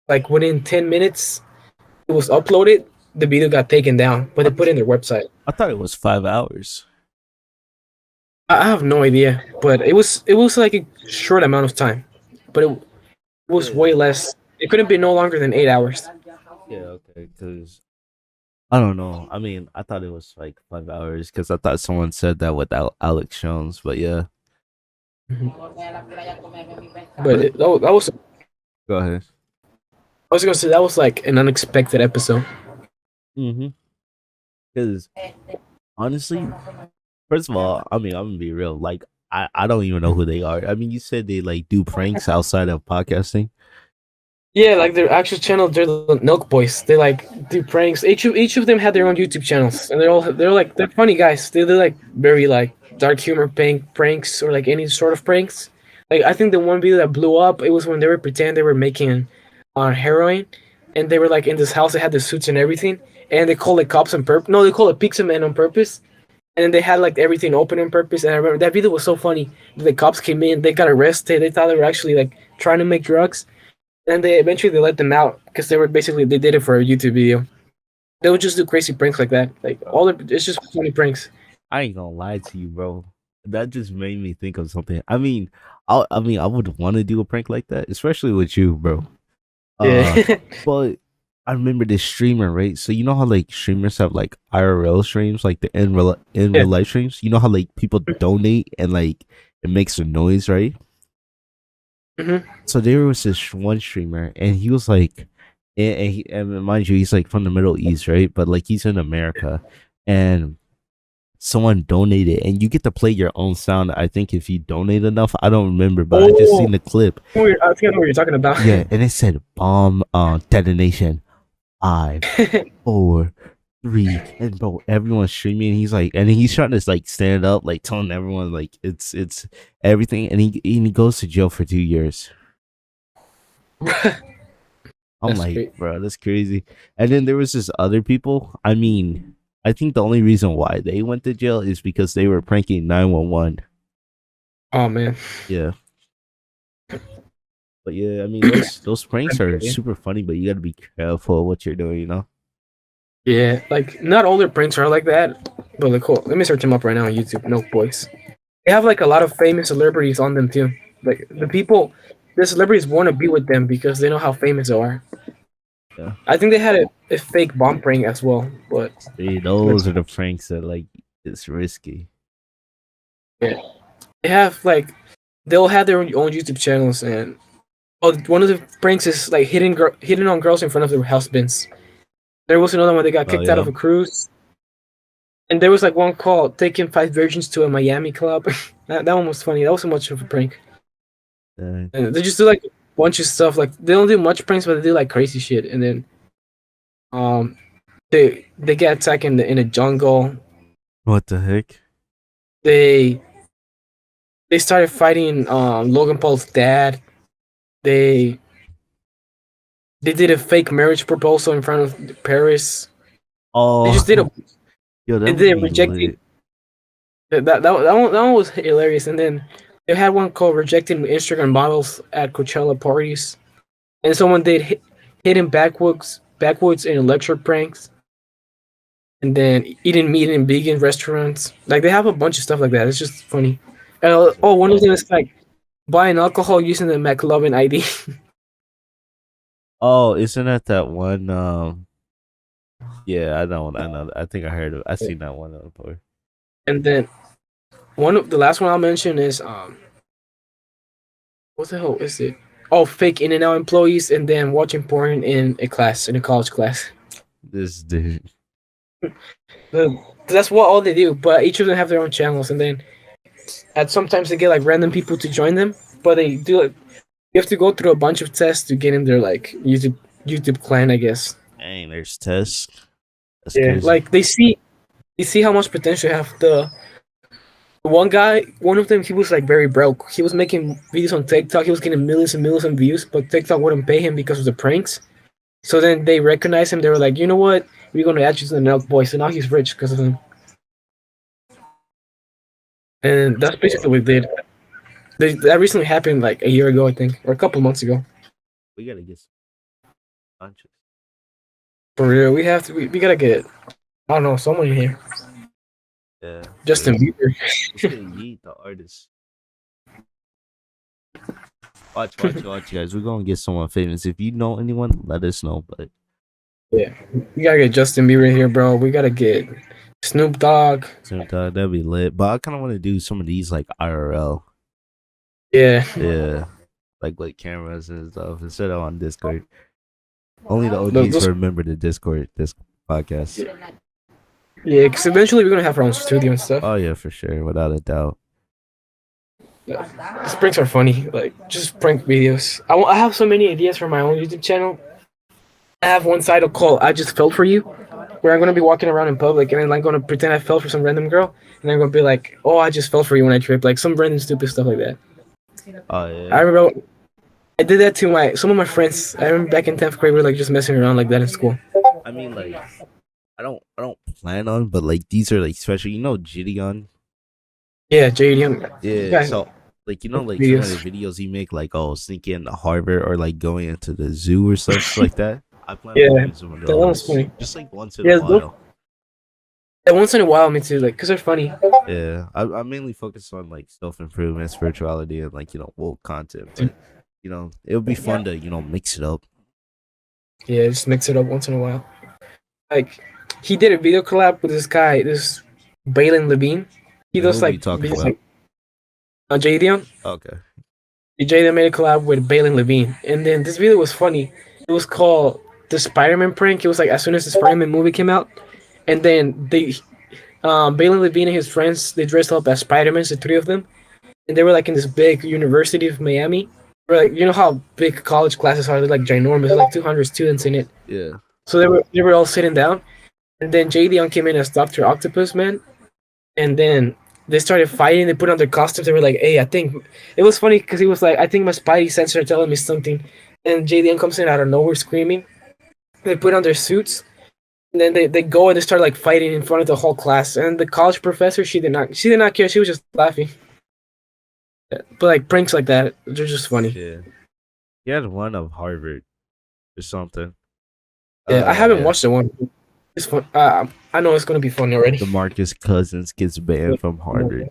like within 10 minutes, it was uploaded. The video got taken down, but I, they put it in their website. I thought it was 5 hours. I have no idea, but it was like a short amount of time, but it was Yeah. way less. It couldn't be no longer than 8 hours. Yeah, okay, because I don't know. I mean, I thought it was like 5 hours because I thought someone said that without Alex Jones, but yeah. Mhm. But But that was go ahead. I was gonna say that was like an unexpected episode. Mm-hmm. Because honestly, first of all, I mean, I'm gonna be real. Like, I don't even know who they are. I mean, you said they like do pranks outside of podcasting. Yeah, like their actual channel, they're the Milk Boys. They like do pranks. Each of them had their own YouTube channels, and they're funny guys. They do like very like dark humor pranks or like any sort of pranks. Like I think the one video that blew up, it was when they were pretending they were making heroin, and they were like in this house. They had the suits and everything, and they called it cops on purpose. No, they called it Pizza Man on purpose, and then they had like everything open on purpose. And I remember that video was so funny. The cops came in, they got arrested. They thought they were actually like trying to make drugs, and they eventually they let them out because they were basically they did it for a YouTube video. They would just do crazy pranks like that. Like Bro, all the it's just funny pranks. I ain't gonna lie to you, bro. That just made me think of something. I mean, I would want to do a prank like that, especially with you, bro. Uh, Yeah. but I remember this streamer, right? So you know how like streamers have like IRL streams, like the in Yeah. real life streams. You know how like people donate and like it makes a noise, right? Hmm. So there was this one streamer, and he was like, and mind you, he's like from the Middle East, right? But like he's in America, and someone donated, and you get to play your own sound. I think if you donate enough, I don't remember, but I just Oh, seen the clip. I think I know what you're talking about. Yeah, and it said bomb detonation 5, 4, 3, and bro, everyone's streaming. He's like, and he's trying to like stand up, like telling everyone like it's everything, and he goes to jail for 2 years. I'm That's like, great. bro, that's crazy. And then there was this other people. I mean, I think the only reason why they went to jail is because they were pranking 911. Oh man. Yeah, but yeah, I mean those pranks are super funny, but you got to be careful what you're doing. You know? Yeah, like not all their pranks are like that, but like cool. Let me search them up right now on YouTube. Milk Boys. They have like a lot of famous celebrities on them too. Like the celebrities want to be with them because they know how famous they are. Yeah. I think they had a fake bomb prank as well, but See, let's those are the pranks that like it's risky. yeah. They have like they'll have their own YouTube channels, and oh, one of the pranks is like hitting on girls in front of their husbands. There was another one they got Oh kicked out yeah. of a cruise, and there was like one called taking five virgins to a Miami club. That one was funny. That wasn't much of a prank. Uh, And they just do like a bunch of stuff. Like they don't do much pranks, but they do like crazy shit. And then um they get attacked in a jungle. what the heck? They they started fighting Logan Paul's dad. They they did a fake marriage proposal in front of Paris. They just did Oh, a yo, they that would did a be rejecting lit. that one was hilarious. And then they had one called rejecting Instagram models at Coachella parties. And someone did hitting backwards in electric pranks. And then eating meat in vegan restaurants. Like they have a bunch of stuff like that. It's just funny. Oh, one of them is like buying alcohol using the McLovin ID. Oh, isn't that one? Yeah, I know, I know. I think I heard of. I seen that one before. And then one of the last one I'll mention is what the hell is it? Oh, fake In and Out employees and then watching porn in a college class. This dude. That's what all they do. But each of them have their own channels, and then at sometimes they get like random people to join them. But they do it. You have to go through a bunch of tests to get in their like YouTube clan, I guess. Dang, there's tests. That's Yeah, crazy. like they see how much potential you have. The one guy, one of them, he was like very broke. He was making videos on TikTok. He was getting millions and millions of views, but TikTok wouldn't pay him because of the pranks. So then they recognized him. They were like, you know what? We're gonna add you to the Nelk Boys. So now he's rich because of them. and that's basically what we did. That recently happened like a year ago, I think, or a couple months ago. We gotta get some lunches. For real, we have to. We gotta get. I don't know, someone in here. Yeah, Justin Bieber. let's get Yeet the artist. Watch, guys. We're gonna get someone famous. If you know anyone, let us know. But Yeah, we gotta get Justin Bieber in here, bro. We gotta get Snoop Dogg. that'd be lit. But I kind of want to do some of these like IRL. Yeah, Yeah, like cameras and stuff instead of on Discord. Only the those, OGs those remember the Discord this podcast. yeah, because eventually we're gonna have our own studio and stuff. Oh yeah, for sure, without a doubt. These pranks are funny, like just prank videos. I have so many ideas for my own YouTube channel. I have one title called "I Just Fell for You," where I'm gonna be walking around in public and then like gonna pretend I fell for some random girl, and I'm gonna be like, "Oh, I just fell for you when I tripped," like some random stupid stuff like that. Oh I yeah. remember I did that to my some of my friends. I remember back in 10th grade, we were like just messing around like that in school. I mean, like, I don't plan on, but like these are like special. You know, Gideon. Yeah, JD, Yeah. guys, So like like some of the videos. videos you make, like sneaking into Harvard or like going into the zoo or stuff like that. I plan on Yeah, doing some of that one's those, funny. just like once in a Yeah, while. once in a while, me too, like, cause they're funny. Yeah, I mainly focus on like self improvement, spirituality, and like woke content. But it would be fun to mix it up. Yeah, just mix it up once in a while. Like, he did a video collab with this guy, this Balin Levine. He And does who we like talking videos about? like Jadion. Okay. Jadion made a collab with Balin Levine, and then this video was funny. It was called the Spider-Man prank. It was like as soon as the Spider-Man movie came out, and then Balin Levine and his friends, they dressed up as Spider-Man, the three of them, and they were like in this big university of Miami. Where, like, you know how big college classes are? They're like ginormous, like 200 students in it. Yeah. So they were all sitting down, and then Jadion came in as Doctor Octopus Man, and then they started fighting. They put on their costumes. They were like, "Hey, I think," it was funny because he was like, "I think my Spidey sense are telling me something," and Jadion comes in out of nowhere screaming. They put on their suits, and then they go and they start like fighting in front of the whole class. And the college professor, she did not care. She was just laughing. But like pranks like that, they're just funny. Yeah. He had one of Harvard or something. Yeah, I haven't Yeah. watched the one. It's fun. I know it's gonna be funny already. DeMarcus Cousins gets banned from Harvard.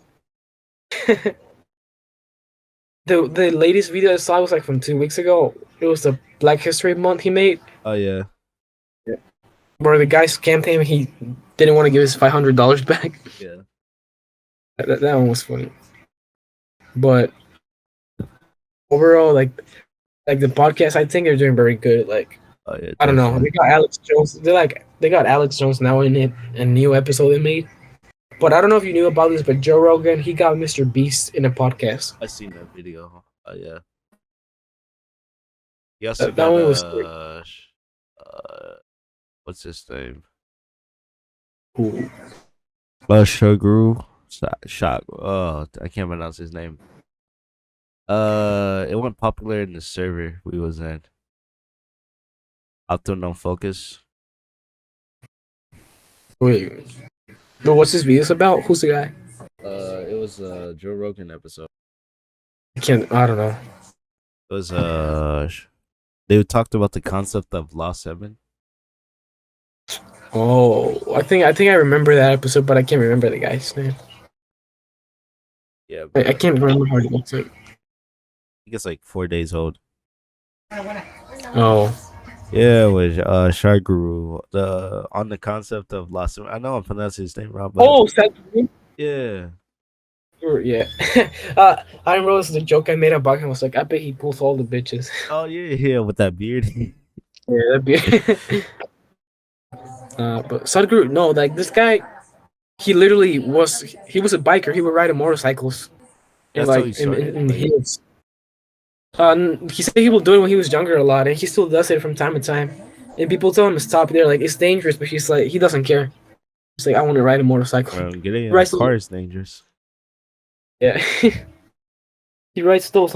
The latest video I saw was like from 2 weeks ago. It was the Black History Month he made, Oh yeah. where the guy scammed him. He didn't want to give his $500 back. Yeah. That one was funny. But overall, like the podcast, I think they're doing very good. Like, Oh yeah. I don't know, Definitely. they got Alex Jones. They got Alex Jones now in it, a new episode they made. But I don't know if you knew about this, but Joe Rogan, he got Mr. Beast in a podcast. I seen that video. Oh yeah. He also That got one was sick. what's his name? Ooh. Shagru. Shot. Oh, I can't pronounce his name. It went popular in the server we was in. Autonom Focus. Wait, but what's this videos about? Who's the guy? It was a Joe Rogan episode. I don't know. It was they talked about the concept of Law 7. Oh, I think I remember that episode, but I can't remember the guy's name. Yeah, I can't remember how it looks like. I think it's like 4 days old. Oh, Yeah, with Shaguru, the on the concept of Law 7. I know I'm pronouncing his name wrong, but oh, Seth Green? yeah. Yeah. I remember it was the joke I made about him. I was like, I bet he pulls all the bitches. Oh yeah, with that beard. Yeah, that'd be. But Sadhguru, no, like this guy, he was a biker. He would ride motorcycles and That's how he like started. in the hills. He said he would do it when he was younger a lot, and he still does it from time to time. And people tell him to stop. They're like, it's dangerous, but he's like, he doesn't care. He's like, I want to ride a motorcycle. Getting in a Rides car is dangerous. Yeah. He rides those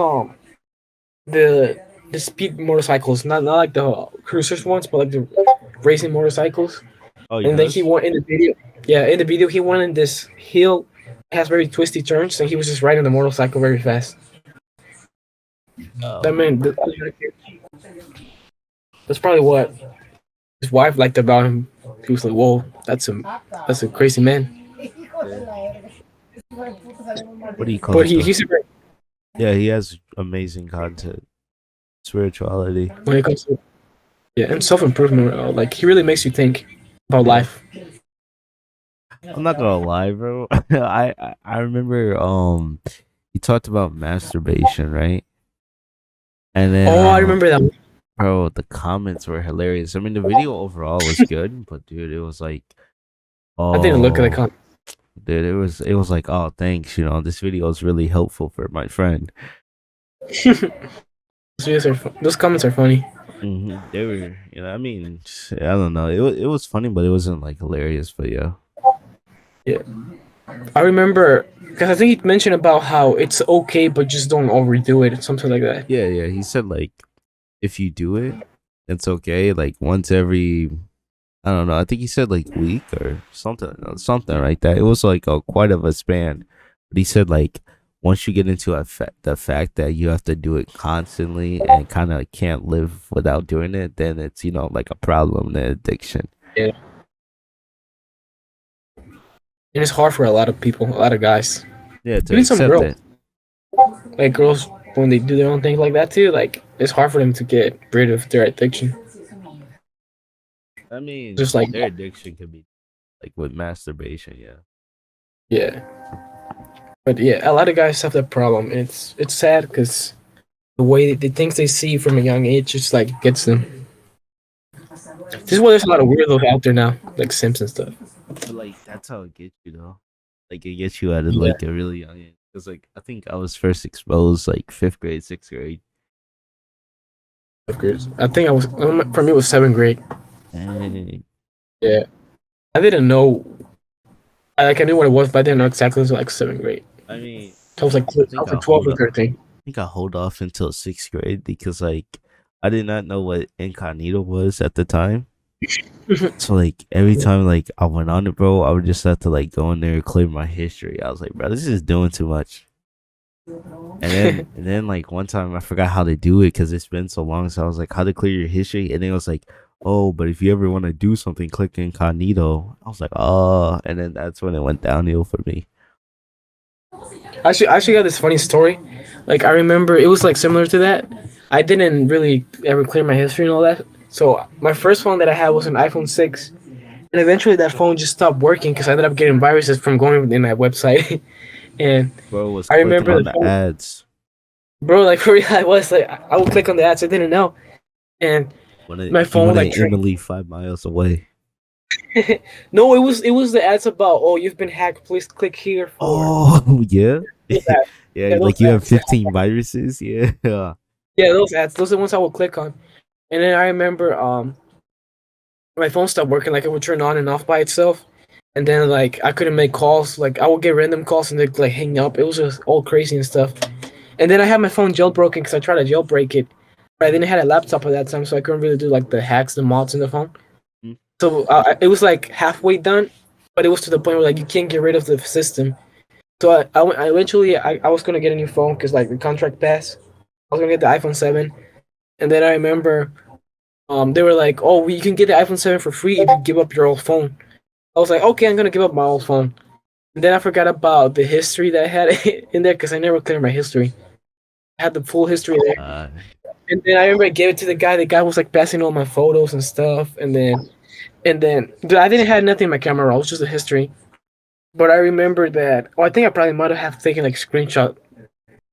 the speed motorcycles, not like the cruisers ones, but like the racing motorcycles. Oh, And then he yes. went in the video. Yeah, in the video he went in this hill It has very twisty turns, and he was just riding the motorcycle very fast. That Oh, man, that's probably what his wife liked about him. He was like, "Whoa, that's a crazy man." yeah. What do you call But it though? he's a great Yeah, he has amazing content, spirituality. when it comes to yeah and self improvement. Like he really makes you think about Yeah, life. I'm not gonna lie, bro. I remember he talked about masturbation, right? And then Oh, I remember that one. bro, the comments were hilarious. I mean, the video overall was good, but dude, it was like, I didn't look at the oh, comment. dude, it was like, oh, thanks, this video is really helpful for my friend. Those comments are funny. They were, I mean, I don't know. It was funny, but it wasn't like hilarious. But yeah, Yeah, I remember because I think he mentioned about how it's okay, but just don't overdo it, something like that. yeah, yeah. He said like if you do it, it's okay. Like once every, I don't know. I think he said like week or something like that. It was like quite of a span. But he said like once you get into the fact that you have to do it constantly and kind of can't live without doing it, then it's like a problem, an addiction. Yeah, and it's hard for a lot of people, a lot of guys, Yeah, to even some accept girls. it. Like girls, when they do their own thing like that too, like it's hard for them to get rid of their addiction. I Just mean, like their addiction could be like with masturbation. Yeah. yeah, but yeah, a lot of guys have that problem. It's sad because the way the things they see from a young age just like gets them. This is why there's a lot of weirdos out there now, like Sims and stuff. But like that's how it gets you though. Like it gets you at Yeah, like a really young age. Cause like I think I was first exposed like fifth grade, sixth grade. of course. I think I was for me it was seventh grade. And Yeah, I didn't know. I knew what it was, but I didn't know exactly until like seventh grade. I mean, I was like 12 or 13. I think I hold off until sixth grade because like I did not know what incognito was at the time. So like every time like I went on it, bro, I would just have to like go in there and clear my history. I was like, bro, this is doing too much. And then like one time I forgot how to do it because it's been so long. So I was like, how to clear your history? And then it was like, oh, but if you ever want to do something, click incognito. I was like, oh, and then that's when it went downhill for me. I actually got this funny story. Like I remember it was like similar to that. I didn't really ever clear my history and all that. So my first phone that I had was an iPhone 6, and eventually that phone just stopped working because I ended up getting viruses from going in that website. And Bro was I clicking remember on the the phone, ads bro. Like for real, I was like, I would click on the ads. I didn't know, and when my you phone would like wanted train. Emily 5 miles away. No, it was the ads about, oh, you've been hacked. Please click here for Oh yeah, those ads. yeah. Yeah, those Like you have ads. 15 viruses. Yeah. Yeah, those ads. Those are the ones I would click on. And then I remember my phone stopped working. Like it would turn on and off by itself, and then like I couldn't make calls. Like I would get random calls and they'd like hang up. It was just all crazy and stuff. And then I had my phone jailbroken because I tried to jailbreak it, but I didn't have a laptop at that time, so I couldn't really do like the hacks, the mods in the phone. So it was like halfway done, but it was to the point where like you can't get rid of the system. So I eventually I was gonna get a new phone because like the contract passed. I was gonna get the iPhone 7, and then I remember they were like, oh, well, you can get the iPhone 7 for free if you give up your old phone. I was like, okay, I'm gonna give up my old phone. And then I forgot about the history that I had in there because I never cleared my history. I had the full history there. Uh, And then I remember I gave it to the guy. The guy was like passing all my photos and stuff. And then dude, I didn't have nothing in my camera roll. It was just a history. But I remember that. Oh, I think I probably might have taken like screenshot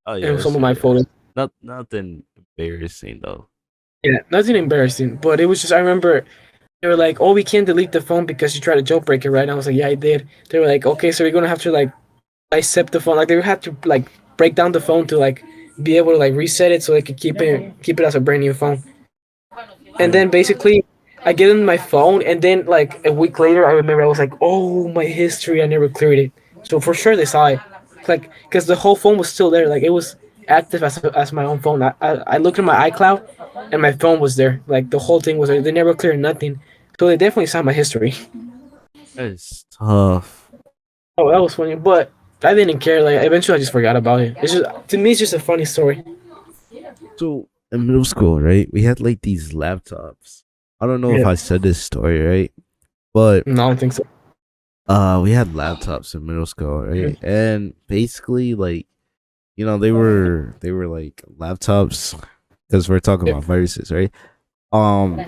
oh in yes, some of yeah, my yeah. photos. Nothing embarrassing though. Yeah, nothing embarrassing. But it was just I remember they were like, "Oh, we can't delete the phone because you tried to jailbreak it, right?" And I was like, "Yeah, I did." They were like, "Okay, so we're gonna have to like dissect the phone. Like they would have to like break down the phone to like be able to like reset it so they could keep it as a brand new phone." And Mm. then basically, I get in my phone, and then like a week later, I remember I was like, "Oh, my history! I never cleared it." So for sure they saw it, like because the whole phone was still there. Like it was active as my own phone. I looked at my iCloud, and my phone was there. Like the whole thing was there. They never cleared nothing. So they definitely saw my history. That is tough. Oh, that was funny. But I didn't care. Like eventually, I just forgot about it. It's just to me, it's just a funny story. So in middle school, right, we had like these laptops. I don't know if Yeah. I said this story, right? But No, I don't think so. we had laptops in middle school, right? Mhm. And basically like, they were like laptops because we're talking Yeah. about viruses, right? Um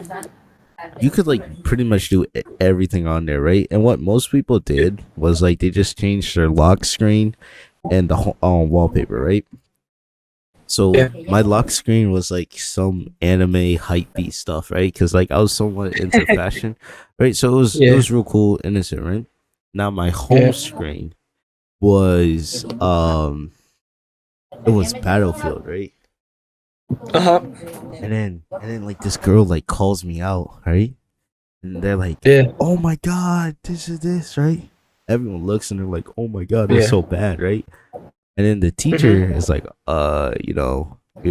you could like pretty much do everything on there, right? And what most people Yeah. did was like they just changed their lock screen and the whole wallpaper, right? So Yeah. my lock screen was like some anime hype beat stuff, right? Because like I was somewhat into fashion, right? So it Yeah. was real cool, innocent, right? Now my home Yeah. screen was it was Battlefield, right? Uh huh. And then like this girl like calls me out, right? And they're like, Yeah. "Oh my god, this is this," right? Everyone looks and they're like, "Oh my god, it's Yeah. so bad," right? And then the teacher Mhm. is like,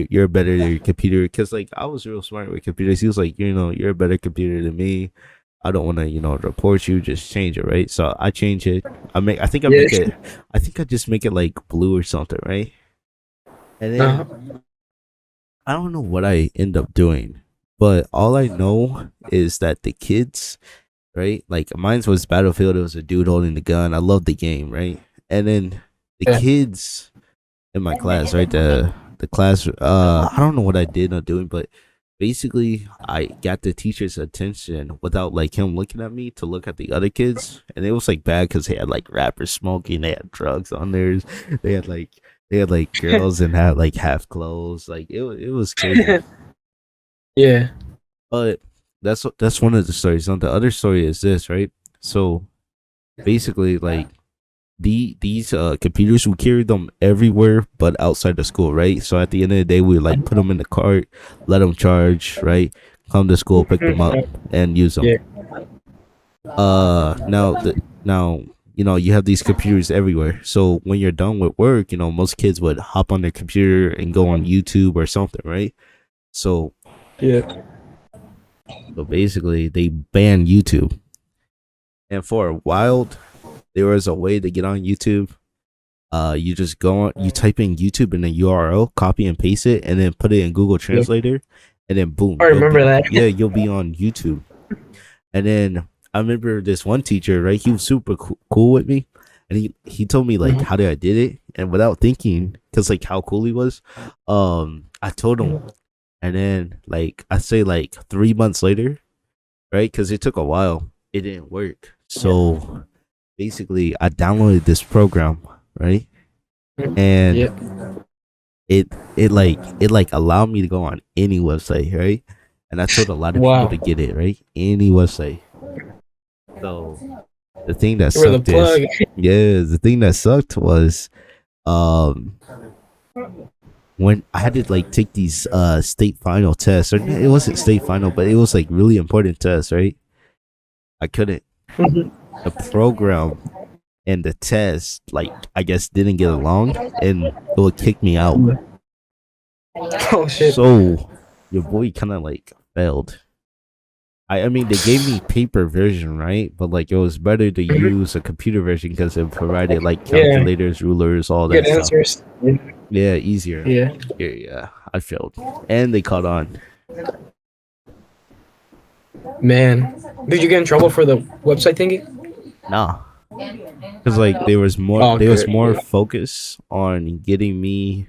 you're better than your computer." Because like I was real smart with computers. He was like, "You're a better computer than me. I don't want to, report you. Just change it, right?" So I change it. I think I Yeah. make it. I think I just make it like blue or something, right? And Uh then I don't know what I end up doing, but all I know is that the kids, right? Like mine was Battlefield. It was a dude holding the gun. I love the game, right? And then the huh. kids in my class, right? The class, I don't know what I did not doing, but basically I got the teacher's attention without like him looking at me to look at the other kids, and it was like bad because they had like rappers smoking, they had drugs on theirs, they had like they had like girls and had like half clothes, like it was crazy. Yeah. But that's one of the stories. Now the other story is this, right? So basically, like these computers, we carry them everywhere but outside the school, right? So at the end of the day we like put them in the cart, let them charge, right? Come to school, pick them up, Mhm. and use them. Yeah. Now you have these computers everywhere, so when you're done with work, most kids would hop on their computer and go on YouTube or something, right? so Yeah. so basically they banned YouTube, and for a while there was a way to get on YouTube. You just go on, you type in YouTube in the URL, copy and paste it, and then put it in Google Yeah. Translator, and then boom, I remember that. you'll be on YouTube. And then I remember this one teacher, right? He was super cool with me, and he told me like how Mhm. did I did it, and without thinking, cause like how cool he was, I told him, and then like I say like 3 months later, right? Cause it took a while, it didn't work. Yeah. So basically, I downloaded this program, right? And Yeah. it allowed me to go on any website, right? And I told a lot of people Wow. to get it, right? Any website. So the thing that You were the sucked plug. is, yeah, the thing that sucked was um when I had to like take these state final tests, or it wasn't state final, but it was like really important tests, right? I couldn't. Mhm. The program and the test, like I guess, didn't get along, and it would kick me out. Oh shit. So your boy kind of like failed. I mean, they gave me paper version, right? But like, it was better to Mhm. use a computer version because it provided like Yeah. calculators, rulers, all Good that stuff. answers. Yeah. Yeah, easier. Yeah. Yeah, I failed, and they caught on. Man, did you get in trouble for the website thingy? Nah, because like Oh, there was good. more Yeah. focus on getting me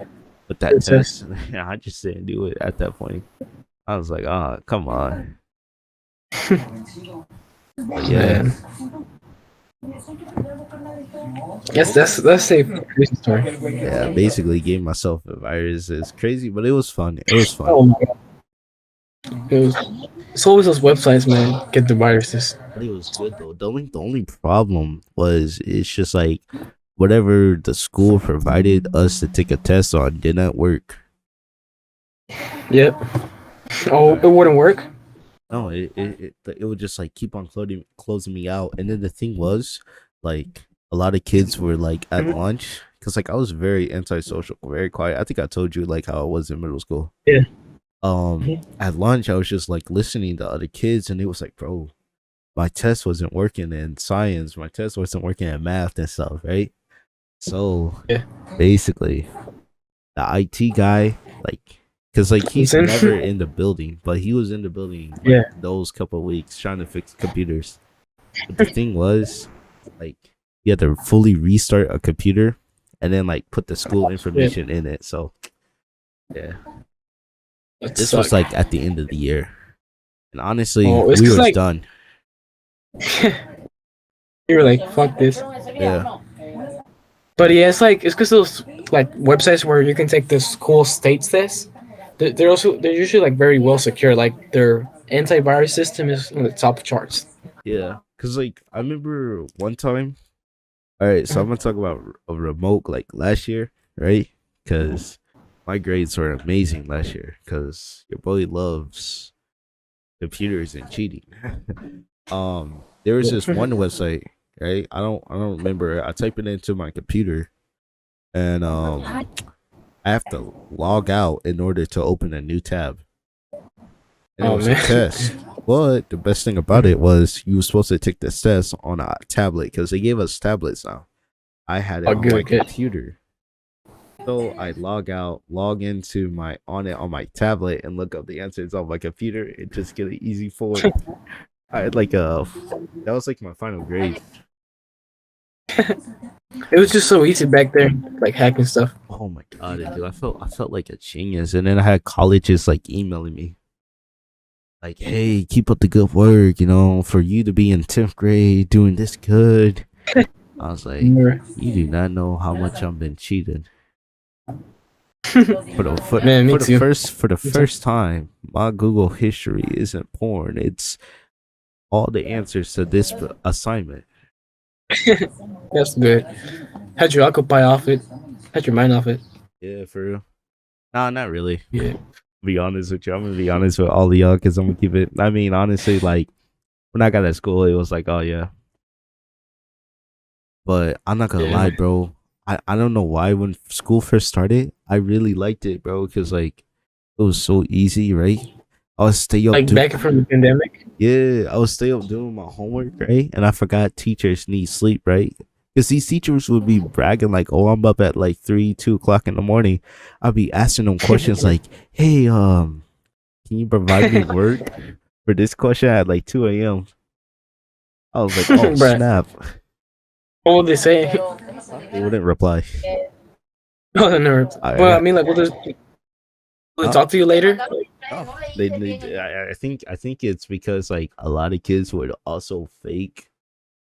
with that Good test. test. I just didn't do it at that point. I was like, ah, come on. But yeah, Man, yes, that's a crazy story. yeah, basically gave myself a virus. It's crazy, but it was fun. It was fun. Oh my god, it was. It's always those websites, man. Get the viruses. But it was good though. The only problem was it's just like whatever the school provided us to take a test on did not work. Yep. Oh, it wouldn't work. No, it would just like keep on closing me out. And then the thing was, like a lot of kids were like at Mhm. lunch because like I was very antisocial, very quiet. I think I told you like how I was in middle school. Yeah. Mhm. At lunch I was just like listening to other kids, and it was like, bro, my test wasn't working in science, my test wasn't working in math and stuff, right? So Yeah. basically, the IT guy, like, because like he's Listen. never in the building, but he was in the building like Yeah. those couple of weeks trying to fix computers. But the thing was, like, you had to fully restart a computer and then like put the school Yeah. information in it. So yeah, That this was suck. like at the end of the year, and honestly, Oh, it's we cause were like done. you were like, fuck this. Yeah, But yeah, it's cause those like websites where you can take the school states test. They're usually like very well secure. Like their antivirus system is on the top charts. yeah. Cause like I remember one time. All right, so I'm gonna talk about a remote like last year, right? Because my grades were amazing last year. Because your boy loves computers and cheating. There was this one website, right? I don't remember. I type it into my computer, and I have to log out in order to open a new tab, and it Oh was a man. test. But the best thing about it was you were supposed to take this test on a tablet because they gave us tablets now. I had it Oh, on my good, good. computer. So I log out, log into my on it on my tablet, and look up the answers on my computer and just get an easy four. I had like a that was like my final grade. It was just so easy back there, like hacking stuff. Oh my god, dude! I felt like a genius, and then I had colleges like emailing me like, "Hey, keep up the good work. You know, for you to be in 10th grade doing this good." I was like, "You do not know how much I've been cheated." For the for, Man, me for the too. first for the Me too. first time, my Google history isn't porn. It's all the answers to this assignment. That's good. Had your occupy off it. Had your mind off it. Yeah, for real. Nah, not really. Yeah. Be honest with you. I'm gonna be honest with all of y'all because I'm gonna keep it. I mean, honestly, like when I got at school, it was like, oh yeah. But I'm not gonna lie, Yeah. bro. I don't know why when school first started, I really liked it, bro, because like it was so easy, right? I would stay up Like do back from the pandemic. Yeah, I would stay up doing my homework, right? And I forgot teachers need sleep, right? Because these teachers would be bragging like, "Oh, I'm up at like 2:00 in the morning." I'd be asking them questions like, "Hey, can you provide me work for this question at like 2 a.m.?" I was like, "Oh Bruh. snap!" What would they say? They wouldn't reply. Oh, the nerves. Well, I I, mean, like, will they uh, talk to you later? oh, I think it's because like a lot of kids would also fake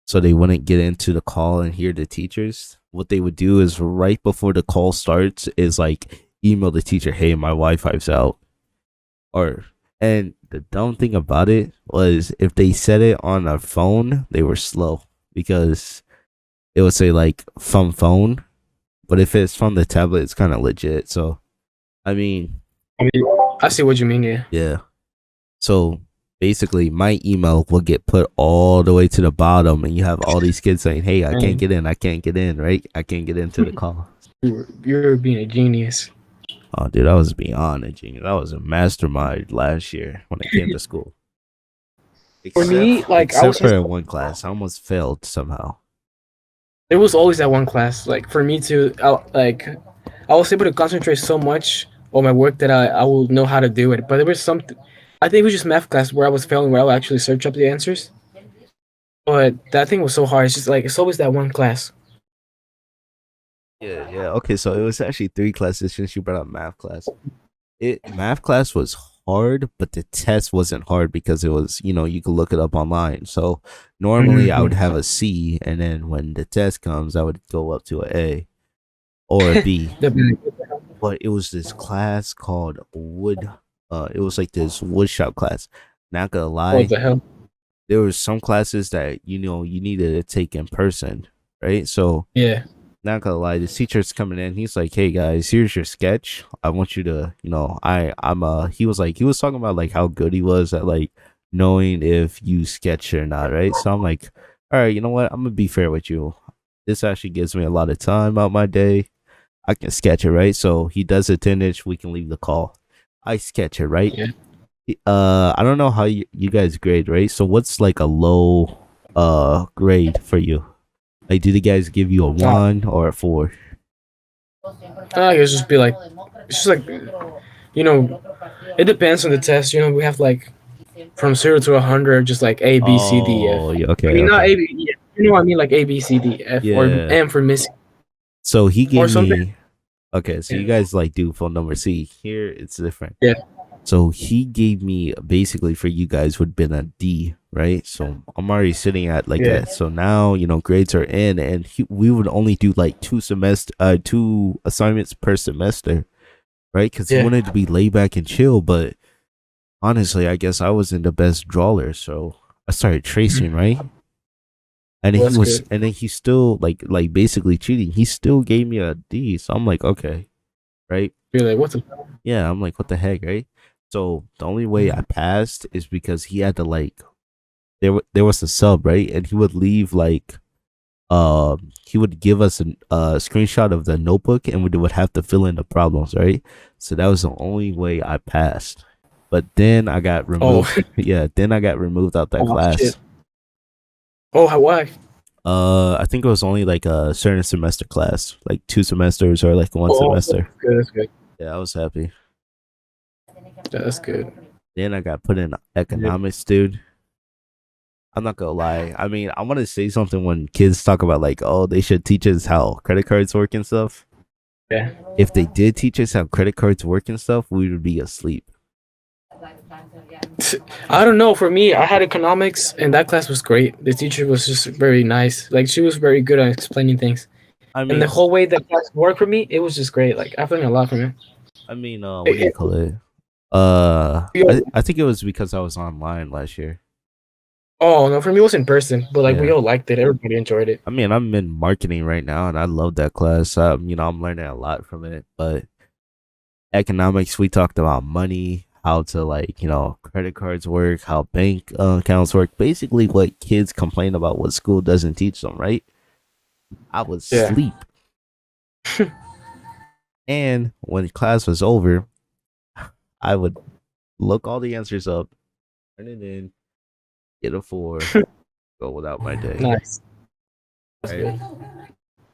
so they wouldn't get into the call and hear the teachers. What they would do is right before the call starts is like email the teacher, "Hey, my Wi-Fi's out." Or and the dumb thing about it was if they said it on a phone, they were slow because it would say like from phone, but if it's from the tablet, it's kind of legit. So I mean, I mean, I see what you mean. Yeah. yeah. So basically, my email will get put all the way to the bottom, and you have all these kids saying, "Hey, I can't Man, get in. I can't get in. Right? I can't get into the call." you're being a genius. Oh, dude, I was beyond a genius. I was a mastermind last year when I came to school. For Except, me, like, I except was for just in one class, I almost failed somehow. there was always that one class. Like for me to, I was able to concentrate so much on my work that I will know how to do it. But there was some, I think it was just math class where I was failing, where I would actually search up the answers. But that thing was so hard. It's just like it's always that one class. Yeah, yeah. Okay, so it was actually three classes since you brought up math class. It math class was hard, but the test wasn't hard because it was, you could look it up online. So normally I would Mm-hmm. have a C, and then when the test comes, I would go up to a A or a B. But it was this class called wood. It was like this wood shop class. Not gonna What lie, the hell? there was some classes that you needed to take in person, right? So Yeah. not gonna lie, the teacher's coming in. He's like, "Hey guys, here's your sketch. I want you to, I'm He was like, he was talking about like how good he was at like knowing if you sketch or not, right? So I'm like, all right, you know what? I'm gonna be fair with you. This actually gives me a lot of time out my day. I can sketch it, right? So he does attendance. We can leave the call. I sketch it, right? Yeah. I don't know how you guys grade, right? So what's like a low grade for you? Like, do the guys give you a Uh, 1 or a 4? I guess just be like, it's just like, you know, it depends on the test. You know, we have like from 0 to 100, just like A, B, C, D, F. Oh, yeah, I okay, mean, not okay. A, B, yeah, you know what I mean? Like A, B, C, D, F, or Yeah. M for missing, So he or gave something. me. Okay, so Yeah. you guys like do phone number. See, here it's different. Yeah. So he gave me basically for you guys would have been a D, right? So I'm already sitting at like Yeah. a. So now grades are in, and we would only do like 2 assignments per semester, right? Because he Yeah. wanted to be laid back and chill. But honestly, I guess I wasn't the best drawer, so I started tracing, Mhm. right? And then Well, that's good. he still like basically cheating. He still gave me a D, so I'm like, okay, right? You're like, what's the Yeah, I'm like, what the heck, right? So the only way I Mhm. passed is because he had to like there was a sub, right? And he would leave like he would give us a screenshot of the notebook and we would have to fill in the problems, right? So that was the only way I passed. But then I got Oh, removed. Yeah, then I got removed out that oh shit. class. Oh, how, why? I think it was only like a certain semester class, like 2 semesters or like one Oh, semester. that's good. That's good. Yeah, I was happy. Yeah, that's good. Then I got put in Yeah. economics, dude. I'm not gonna lie. I mean, I want to say something when kids talk about like, oh, they should teach us how credit cards work and stuff. Yeah. If they did teach us how credit cards work and stuff, we would be asleep. I don't know. For me, I had economics, and that class was great. The teacher was just very nice. Like she was very good at explaining things, I and the mean, whole way that class worked for me, it was just great. Like I learned a lot from it. what do you call it? We I think it was because I was online last year. oh no, for me it was in person, but like we Yeah. all liked it. Everybody enjoyed it. I mean, I'm in marketing right now, and I love that class. I'm learning a lot from it. But economics, we talked about money, how to like credit cards work, how bank accounts work. Basically, what kids complain about what school doesn't teach them. Right? I would Yeah. sleep, and when class was over, I would look all the answers up, turn it in, get a 4, go without my day. Nice. That's Right? good.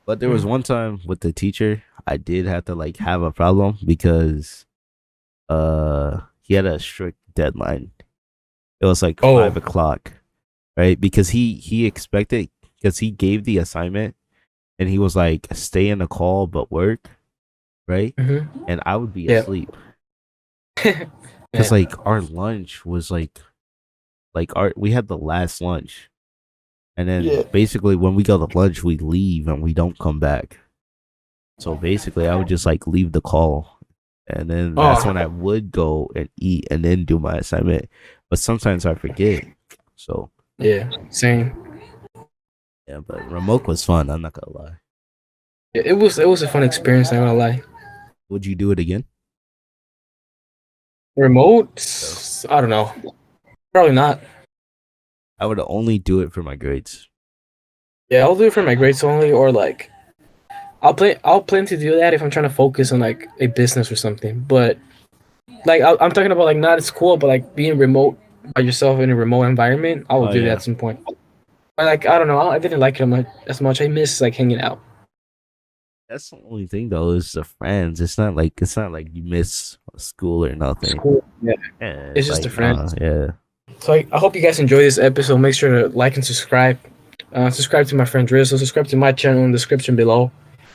But there was Mm. one time with the teacher, I did have to like have a problem because he had a strict deadline. It was like Oh. 5 o'clock, right? Because he expected because he gave the assignment and he was like, stay in the call but work, right? Mm-hmm. And I would be Yeah. asleep because Man. like our lunch was like our we had the last lunch, and then Yeah. basically when we go to lunch we leave and we don't come back. So basically, I would just like leave the call, and then that's when I Oh. would go and eat and then do my assignment. But sometimes I forget. So Yeah. Same. yeah, but remote was fun. I'm not gonna lie. It was a fun experience. I'm not gonna lie. Would you do it again? No. Remote? I don't know. Probably not. I would only do it for my grades. Yeah, I'll do it for my grades only, or like I'll plan to do that if I'm trying to focus on like a business or something. But like I'm talking about like not at school, but like being remote by yourself in a remote environment. I will Oh do that yeah, at some point. But like I don't know, I didn't like it as much. I miss like hanging out. that's the only thing though is the friends. It's not like you miss school or nothing. School, yeah, Yeah, it's it's just a like friend. yeah. So I hope you guys enjoy this episode. Make sure to like and subscribe. Subscribe to my friend Drizzle. Subscribe to my channel in the description below.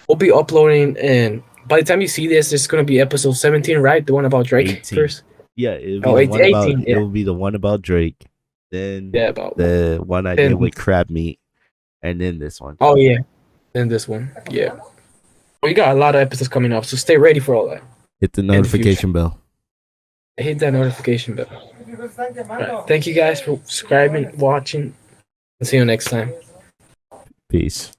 We'll be uploading, and by the time you see this, it's gonna be episode 17, right? The one about Drake 18. first. Yeah, it'll be Oh, the 18, one about 18, it yeah, will be the one about Drake. Then yeah, about the one I did 10. with crab meat, and then this one. Oh yeah, then this one, yeah. We got a lot of episodes coming up, so stay ready for all that Hit the in the future. notification bell. Hit that notification bell. Right. Thank you guys for subscribing, watching, and see you next time. Peace.